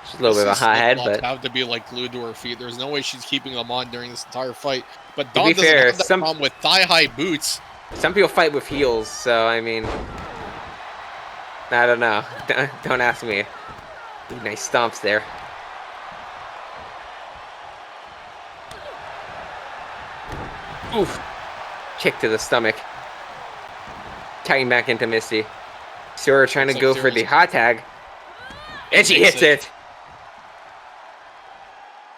She's a little bit of a hothead, but have to be like glued to her feet. There's no way she's keeping them on during this entire fight. But to Dawn be doesn't fair, have that problem with thigh-high boots. Some people fight with heels, so I mean, I don't know. Don't ask me. Ooh, nice stomps there. Oof. Kick to the stomach. Tagging back into Misty. Sora trying to go for the hot tag. And she hits it.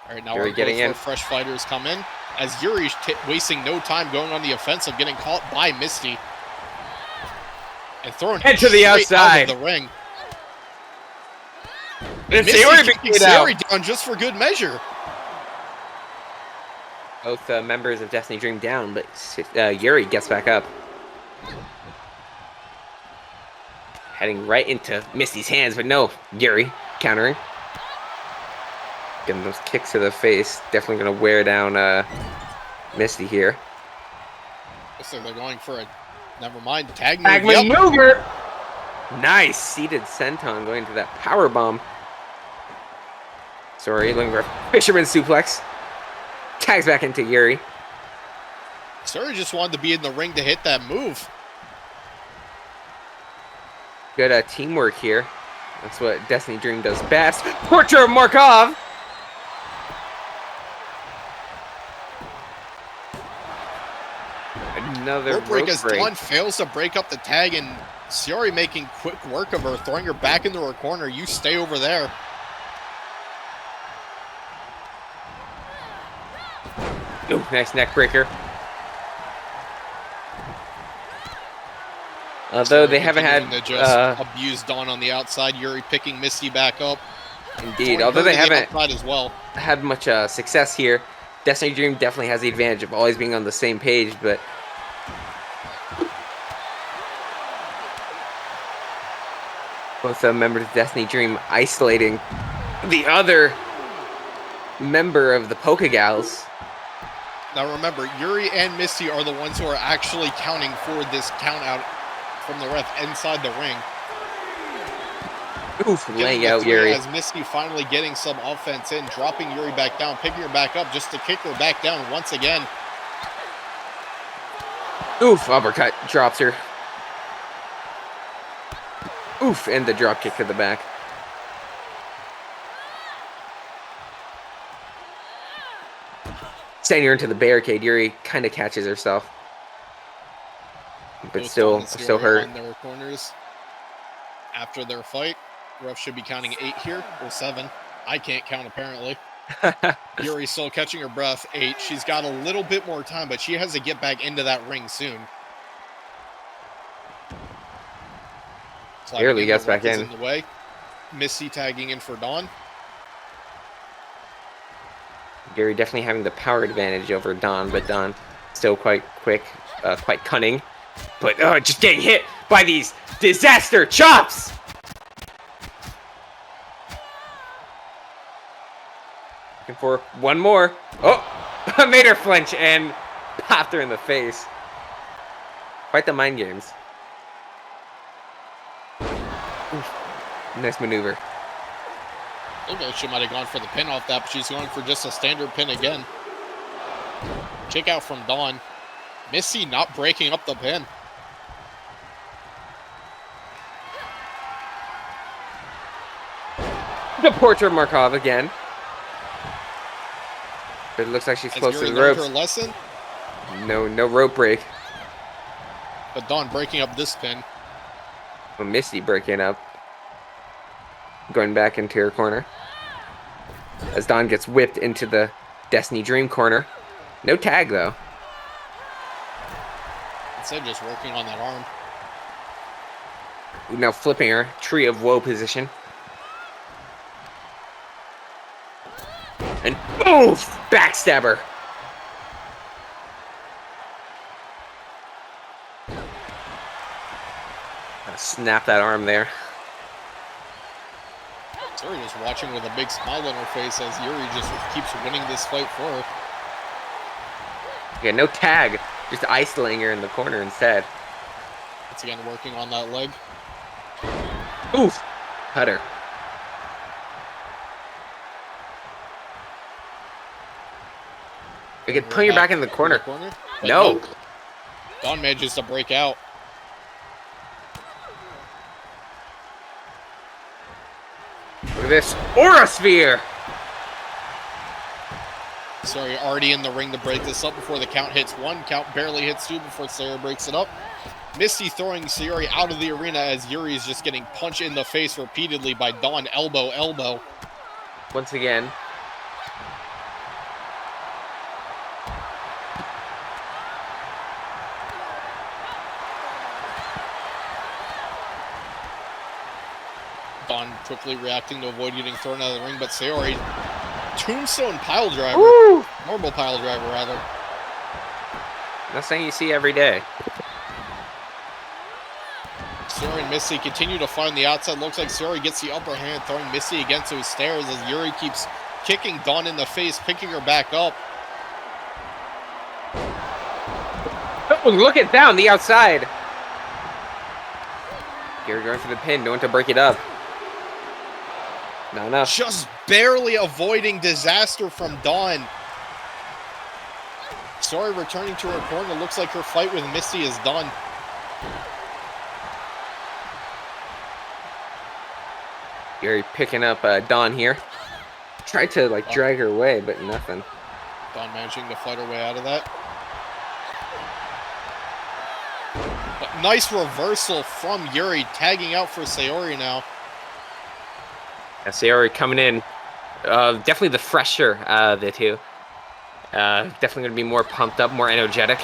All right, now Yuri we're getting in. fresh fighters come in. as Yuri's wasting no time going on the offensive, getting caught by Misty. And thrown Head to the straight outside. out of the ring. And Misty Sayori kicking beat it out. Sayori down just for good measure. Both members of Destiny Dream down, but Yuri gets back up. Heading right into Misty's hands, but no, Yuri countering. Getting those kicks to the face. Definitely going to wear down Misty here. So they're going for a, never mind, tag move. Tag maneuver! Nice, seated senton going to that power bomb. Sorry, looking for a fisherman suplex. Tags back into Yuri. Sayori just wanted to be in the ring to hit that move. Good teamwork here. That's what Destiny Dream does best. Portrait of Markov! Another Rope break as break. Dawn fails to break up the tag, and Sayori making quick work of her, throwing her back into her corner. You stay over there. Ooh, nice neck breaker. Although they haven't had to just abuse Dawn on the outside. Yuri picking Misty back up. Indeed, although they haven't as well. had much success here, Destiny Dream definitely has the advantage of always being on the same page, but both members of Destiny Dream isolating the other member of the Polka Gals. Now remember, Yuri and Misty are the ones who are actually counting for this count out from the ref inside the ring. Oof, laying out Yuri. As Misty finally getting some offense in, dropping Yuri back down, picking her back up just to kick her back down once again. Oof, uppercut, drops her. Oof, and the drop kick to the back. Sending her into the barricade, Yuri kind of catches herself. But still hurt. On their corners after their fight. Ref should be counting 8 here, or 7. I can't count apparently. Yuri still catching her breath. 8. She's got a little bit more time, but she has to get back into that ring soon. Barely gets back in. The way. Misty tagging in for Dawn. Yuri definitely having the power advantage over Dawn, but Dawn still quite quick, quite cunning. But just getting hit by these disaster chops! Looking for one more. Oh! Made her flinch and popped her in the face. Quite the mind games. Oof. Nice maneuver. Looked like she might have gone for the pin off that, but she's going for just a standard pin again. Kick out from Dawn. Misty not breaking up the pin. The portrait of Markov again. But it looks like she's close to the ropes. Her lesson. No rope break. But Dawn breaking up this pin. Well, Misty breaking up. Going back into her corner. As Dawn gets whipped into the Destiny Dream corner. No tag though. Instead just working on that arm. Now flipping her. Tree of Woe position. And oof! Backstabber. Snap that arm there. Sayori just watching with a big smile on her face as Yuri just keeps winning this fight for her. Yeah, no tag. Just isolating her in the corner instead. Once again, working on that leg. Oof! Cutter. You can put your back in the corner. No. Dawn manages to break out. Look at this. Aura Sphere! Sayori already in the ring to break this up before the count hits 1. Count barely hits 2 before Sayori breaks it up. Misty throwing Sayori out of the arena as Yuri is just getting punched in the face repeatedly by Dawn. Elbow. Once again. Dawn quickly reacting to avoid getting thrown out of the ring, but Sayori, tombstone pile driver. Woo! Normal pile driver, rather. That's something you see every day. Sayori and Misty continue to fight on the outside. Looks like Sayori gets the upper hand, throwing Misty against those stairs as Yuri keeps kicking Dawn in the face, picking her back up. Oh, look at that on the outside. Yuri going for the pin, going to break it up. Not enough. Just barely avoiding disaster from Dawn. Sayori returning to her corner. Looks like her fight with Misty is done. Yuri picking up Dawn here. Tried to like drag her away, but nothing. Dawn managing to fight her way out of that. But nice reversal from Yuri, tagging out for Sayori now. Yeah, Sayori coming in. Definitely the fresher of the two. Definitely going to be more pumped up, more energetic.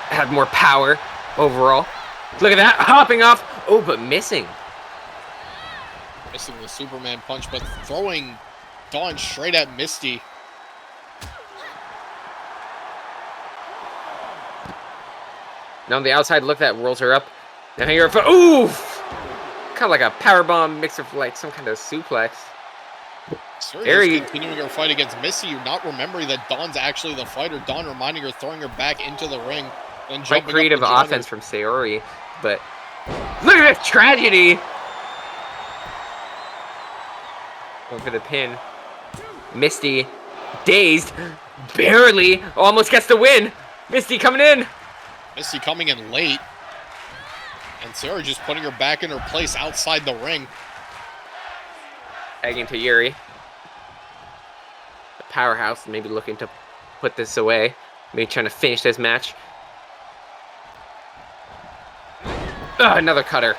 Have more power overall. Look at that, hopping off. Oh, but missing. Missing the Superman punch, but throwing Dawn straight at Misty. Now on the outside, look at that, rolls her up. Now here, ooh! Kind of like a powerbomb mixed with like some kind of suplex. Sayori continuing her fight against Misty. You're not remembering that Dawn's actually the fighter. Dawn reminding her, throwing her back into the ring. Then quite creative offense from Sayori, but look at this tragedy! Going for the pin. Misty, dazed, barely, almost gets the win. Misty coming in. Misty coming in late. And Sayori just putting her back in her place outside the ring. Tagging to Yuri. The powerhouse maybe looking to put this away. Maybe trying to finish this match. Another cutter.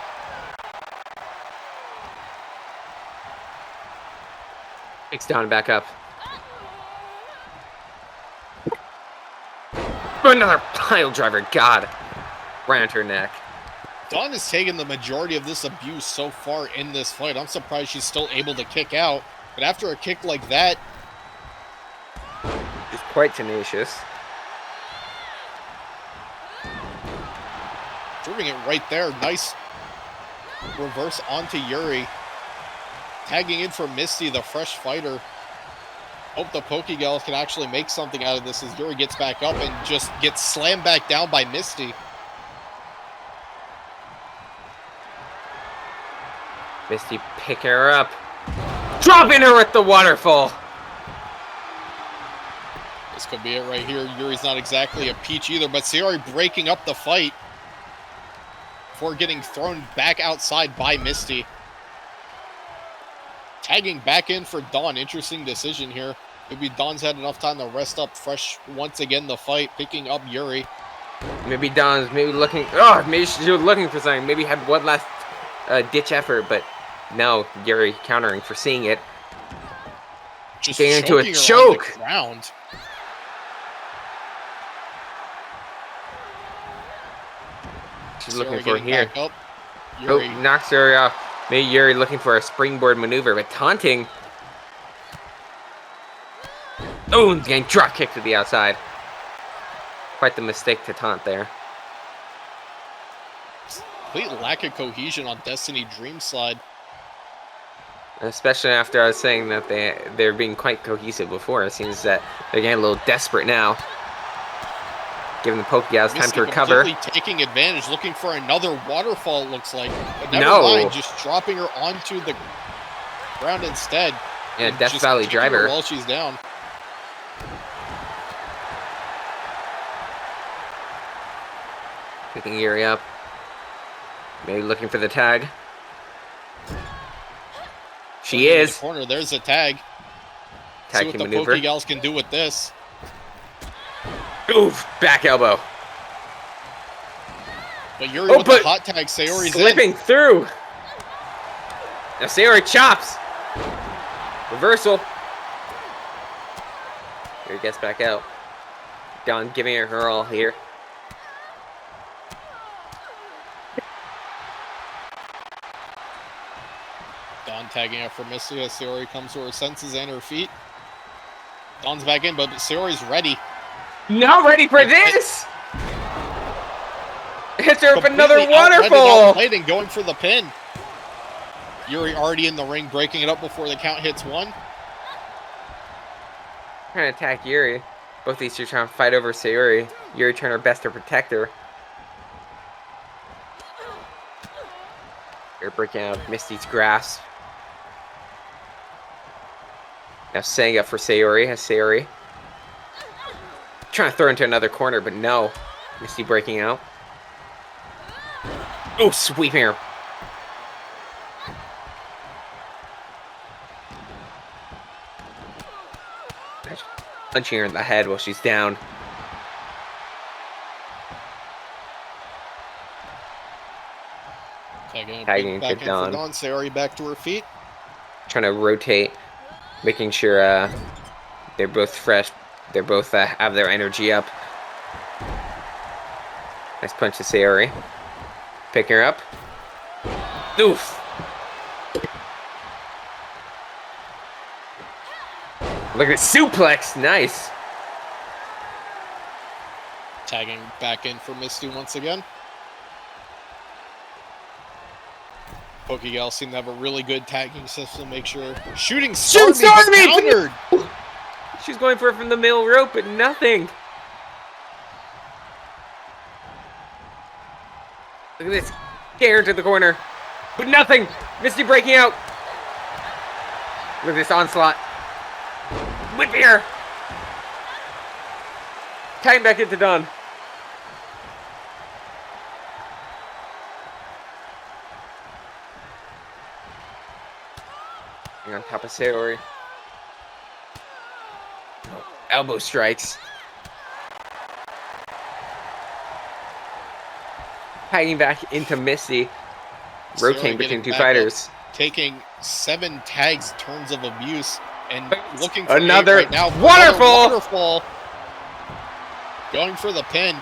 Takes down and back up. Another pile driver. God. Right onto her neck. Dawn has taken the majority of this abuse so far in this fight. I'm surprised she's still able to kick out. But after a kick like that... She's quite tenacious. Proving it right there. Nice reverse onto Yuri. Tagging in for Misty, the fresh fighter. Hope the Pokegals can actually make something out of this as Yuri gets back up and just gets slammed back down by Misty. Misty picking her up. Dropping her with the waterfall. This could be it right here. Yuri's not exactly a peach either, but Sayori breaking up the fight before getting thrown back outside by Misty. Tagging back in for Dawn. Interesting decision here. Maybe Dawn's had enough time to rest up fresh once again the fight, picking up Yuri. Maybe Dawn's looking. Maybe she was looking for something. Maybe had one last ditch effort, but no, Yuri countering, foreseeing it. Just getting into a choking her choke. on the ground. She's looking for here. Back up. Yuri. Oh, knocks her off. Maybe Yuri looking for a springboard maneuver, but taunting. Oh, getting drop kick to the outside. Quite the mistake to taunt there. Complete lack of cohesion on Destiny Dream Slide. Especially after I was saying that they're being quite cohesive before. It seems that they're getting a little desperate now. Giving the Pokegals time to recover. Completely taking advantage, looking for another waterfall, it looks like. But never No. mind, just dropping her onto the ground instead. Yeah, And Death just Valley kicking her driver. while she's down. Picking Yuri up. Maybe looking for the tag. She In the is. corner, there's a tag. See Tag what team the maneuver. Pokegals can do with this. Oof, back elbow. But Yuri Oh, with but the hot tag, Sayori's slipping through. Now Sayori chops. Reversal. Yuri gets back out. Dawn giving her all here. tagging out for Misty as Sayori comes to her senses and her feet. Dawn's back in, but Sayori's ready. Not ready for this! Hits her with another waterfall! waterfall! Going for the pin. Yuri already in the ring, breaking it up before the count hits 1. Trying to attack Yuri. Both these two trying to fight over Sayori. Yuri trying her best to protect her. They're breaking out of Misty's grasp. Now setting up for Sayori. Has Sayori trying to throw into another corner, but no. Misty breaking out. Oh, sweeping her. Punching her in the head while she's down. Tagging back to in Dawn. for Dawn. Sayori back to her feet. Trying to rotate, making sure they're both fresh. They both have their energy up. Nice punch to Sayori. Picking her up. Oof. Look at suplex. Nice. Tagging back in for Misty once again. Pokegal seemed to have a really good tagging system. Make sure shooting Stormy, but countered. She's going for it from the middle rope, but nothing. Look at this. Get her to the corner, but nothing. Misty breaking out. Look at this onslaught. Whip here. Tying back into Dawn. On top of Sayori. Elbow strikes. Tagging back into Misty. Rotating between two fighters. Taking 7 tags, turns of abuse, and looking for another right now. waterfall. Going for the pin.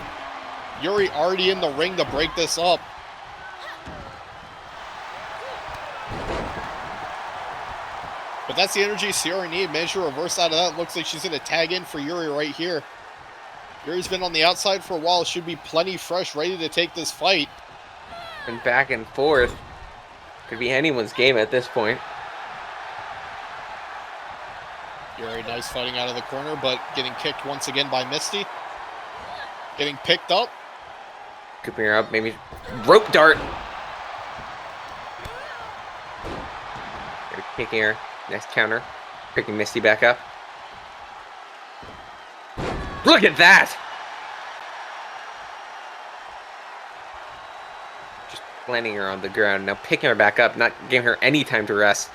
Yuri already in the ring to break this up. But that's the energy Sayori needs. Managed to reverse out of that. Looks like she's going to tag in for Yuri right here. Yuri's been on the outside for a while. Should be plenty fresh, ready to take this fight. And back and forth. Could be anyone's game at this point. Yuri, nice fighting out of the corner, but getting kicked once again by Misty. Getting picked up. Scooping her up, maybe rope dart. Kicking her. Next counter. Picking Misty back up. Look at that! Just landing her on the ground. Now picking her back up, not giving her any time to rest.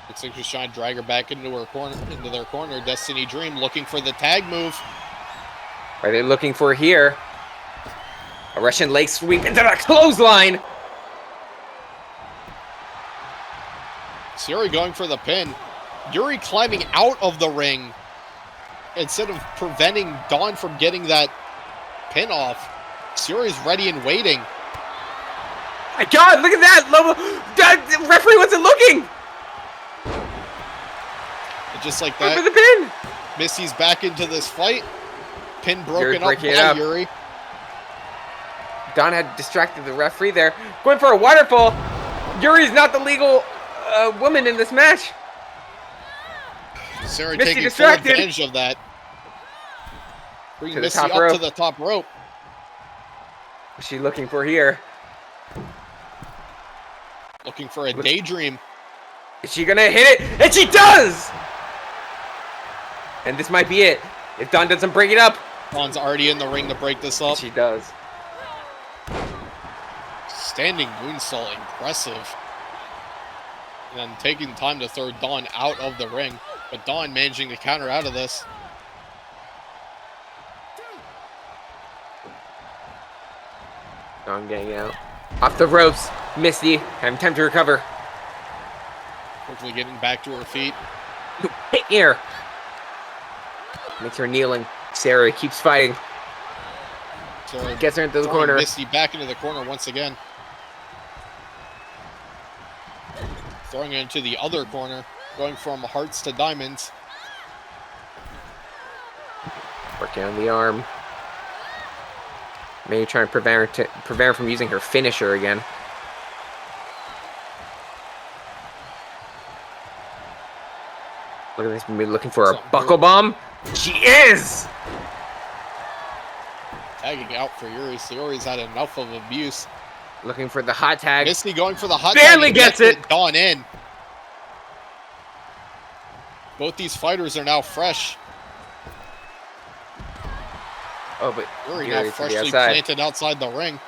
Looks like she's trying to drag her back into her corner, into their corner. Destiny Dream looking for the tag move. What are they looking for here? A Russian leg sweep into the clothesline! Sayori going for the pin. Yuri climbing out of the ring instead of preventing Dawn from getting that pin off. Sayori's ready and waiting. My God, look at that! The referee wasn't looking! And just like Go that, for the pin! Misty's back into this fight. Pin Yuri broken up by Yuri. Dawn had distracted the referee there. Going for a waterfall. Yuri's not the legal woman in this match. Sayori Misty taking distracted. full advantage of that. Bring To the Misty top up rope. to the top rope. What's she looking for here? Looking for a daydream. Is she gonna hit it? And she does! And this might be it. If Dawn doesn't break it up. Dawn's already in the ring to break this up. She does. Standing moonsault, impressive. And then taking time to throw Dawn out of the ring. But Dawn managing to counter out of this. Dawn getting out. Off the ropes. Misty having time to recover. Quickly getting back to her feet. Hit here. Makes her kneeling. Sarah keeps fighting. So Gets her into the corner. Misty back into the corner once again. Throwing it into the other corner, going from hearts to diamonds. Working on the arm. Maybe trying to prevent her from using her finisher again. Look at this, maybe looking for a buckle bomb. She is! Tagging out for Yuri. Sayori's had enough of abuse. Looking for the hot tag. Misty going for the hot Barely tag. gets it! Dawn in. Both these fighters are now fresh. Oh, but Yuri now freshly planted outside the ring.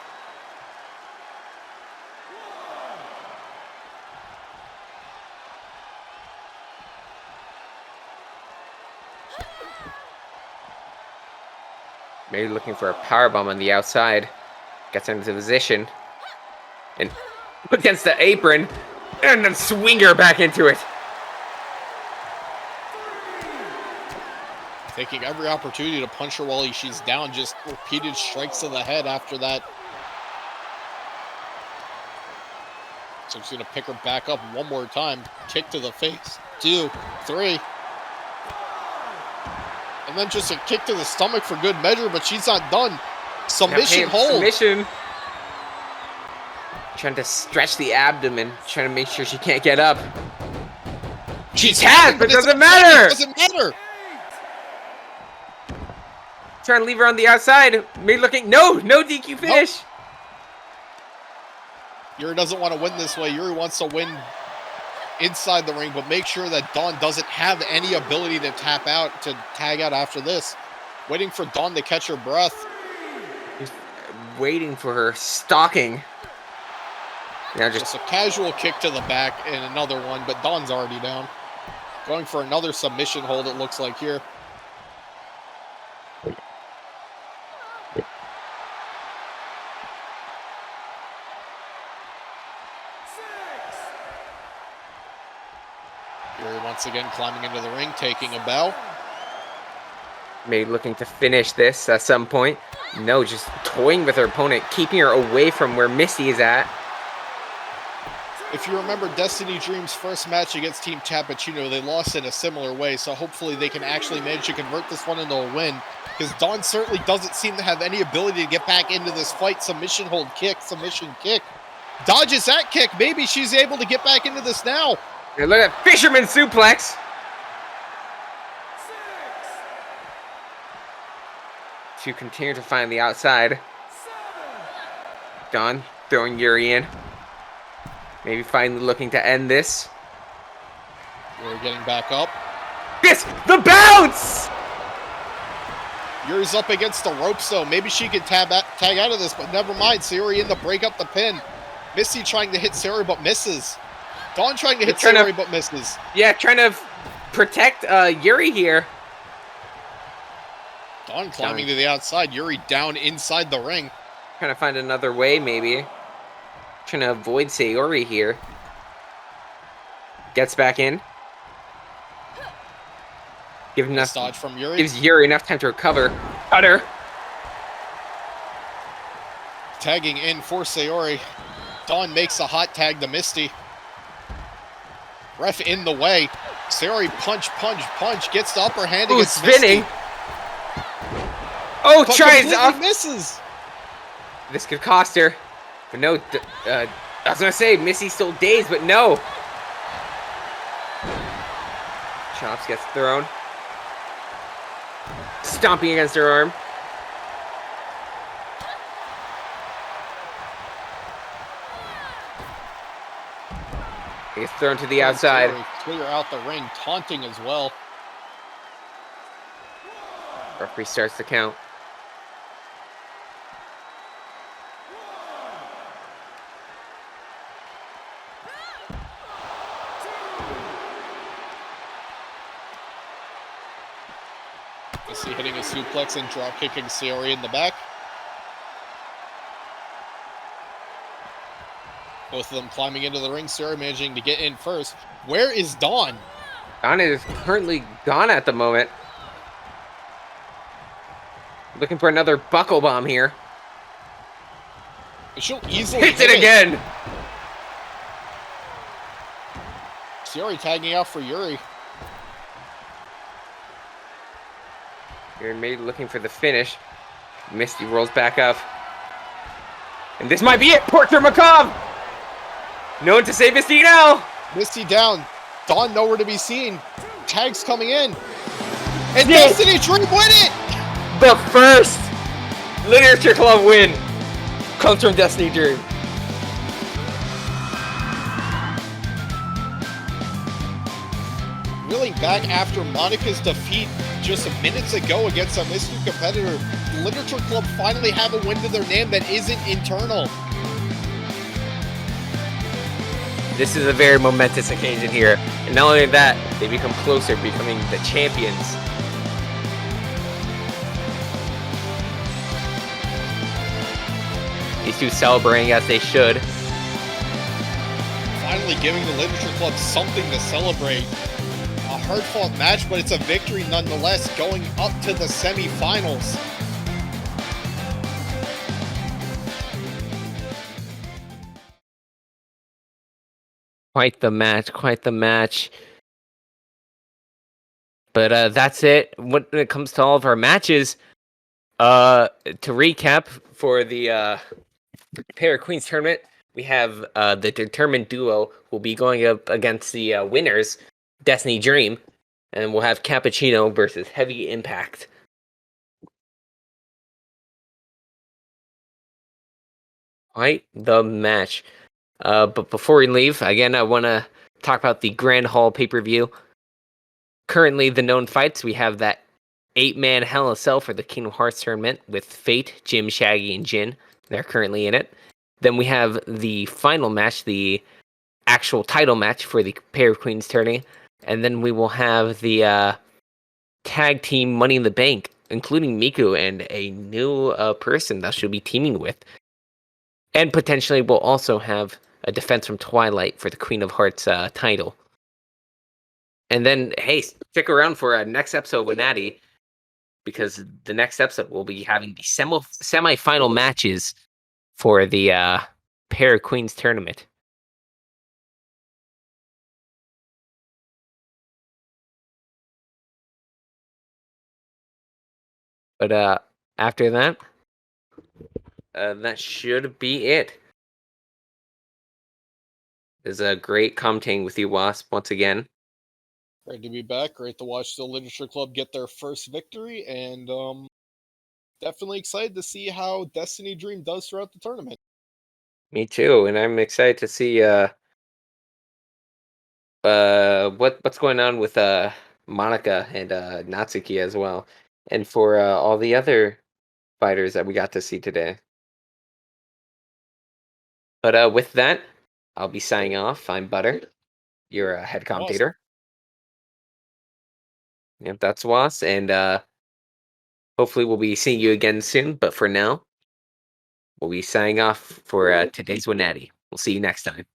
Maybe looking for a powerbomb on the outside. Gets into position. And against the apron. And then swing her back into it. Taking every opportunity to punch her while she's down. Just repeated strikes to the head after that. So she's going to pick her back up one more time. Kick to the face. 2, 3. And then just a kick to the stomach for good measure, but she's not done. Submission hold. Submission. Trying to stretch the abdomen. Trying to make sure she can't get up. She can, but it doesn't matter. It doesn't matter. Trying to leave her on the outside. Maybe looking. No DQ finish. Nope. Yuri doesn't want to win this way. Yuri wants to win inside the ring, but make sure that Dawn doesn't have any ability to tap out, to tag out after this. Waiting for Dawn to catch her breath. Just waiting for her, stalking. Now Just a casual kick to the back and another one, but Dawn's already down. Going for another submission hold, it looks like here. Yuri once again climbing into the ring, taking a bow. Maybe looking to finish this at some point. No, just toying with her opponent, keeping her away from where Misty is at. If you remember Destiny Dream's first match against Team Cappuccino, they lost in a similar way, so hopefully they can actually manage to convert this one into a win, because Dawn certainly doesn't seem to have any ability to get back into this fight. Submission hold kick, submission kick. Dodges that kick. Maybe she's able to get back into this now. And look at Fisherman Suplex. To continue to find the outside. Dawn throwing Yuri in. Maybe finally looking to end this. Yuri getting back up. Yes, the bounce! Yuri's up against the ropes, though. Maybe she can tag out of this, but never mind. Sayori in to break up the pin. Misty trying to hit Sayori, but misses. Dawn trying to hit Sayori, but misses. Yeah, trying to protect Yuri here. Dawn climbing to the outside. Yuri down inside the ring. Trying to find another way, maybe. Trying to avoid Sayori here. Gets back in. Dodge from Yuri. Gives Yuri enough time to recover. Cutter. Tagging in for Sayori. Dawn makes a hot tag to Misty. Ref in the way. Sayori punch. Gets the upper hand against spinning. Misty. Oh, But tries off. misses. This could cost her. But no, I was going to say, Missy's still dazed, but no. Chops gets thrown. Stomping against her arm. He gets thrown to the outside. Clear out the ring, taunting as well. Referee starts the count. Misty hitting a suplex and drop kicking Sayori in the back. Both of them climbing into the ring. Sayori managing to get in first. Where is Dawn? Dawn is currently gone at the moment. Looking for another buckle bomb here. She'll easily Hits it again. Yuri tagging out for Yuri. Yuri May looking for the finish. Misty rolls back up. And this might be it! Porter McCobb! No one to save Misty now! Misty down. Dawn nowhere to be seen. Tags coming in. And Yes. Destiny Dream win it! The first Literature Club win comes from Destiny Dream. Reeling back after Monica's defeat just minutes ago against a mystery competitor, Literature Club finally have a win to their name that isn't internal. This is a very momentous occasion here. And not only that, they become closer, becoming the champions. These two celebrating as they should. Finally giving the Literature Club something to celebrate. A hard-fought match, but it's a victory nonetheless, going up to the semi-finals. Quite the match, quite the match. But that's it. When it comes to all of our matches, to recap for the Pair of Queens tournament, we have the determined duo will be going up against the winners, Destiny Dream, and we'll have Cappuccino versus Heavy Impact. Quite the match. But before we leave, again, I want to talk about the Grand Hall pay-per-view. Currently, the known fights, we have that 8-man Hell in a Cell for the Kingdom Hearts tournament with Fate, Jim, Shaggy, and Jin. They're currently in it. Then we have the final match, the actual title match for the Pair of Queens tourney. And then we will have the tag team Money in the Bank, including Miku and a new person that she'll be teaming with. And potentially we'll also have a defense from Twilight for the Queen of Hearts title. And then, hey, stick around for our next episode with WNATI, because the next episode will be having the semi-final matches for the Pair of Queens tournament. But after that, that should be it. It's a great commentating with you, Wasp, once again. Great to be back. Great to watch the Literature Club get their first victory, and definitely excited to see how Destiny Dream does throughout the tournament. Me too, and I'm excited to see what's going on with Monica and Natsuki as well, and for all the other fighters that we got to see today. But with that, I'll be signing off. I'm Butter, your head commentator. Yep, that's Was, and hopefully we'll be seeing you again soon. But for now, we'll be signing off for today's WNATI. We'll see you next time.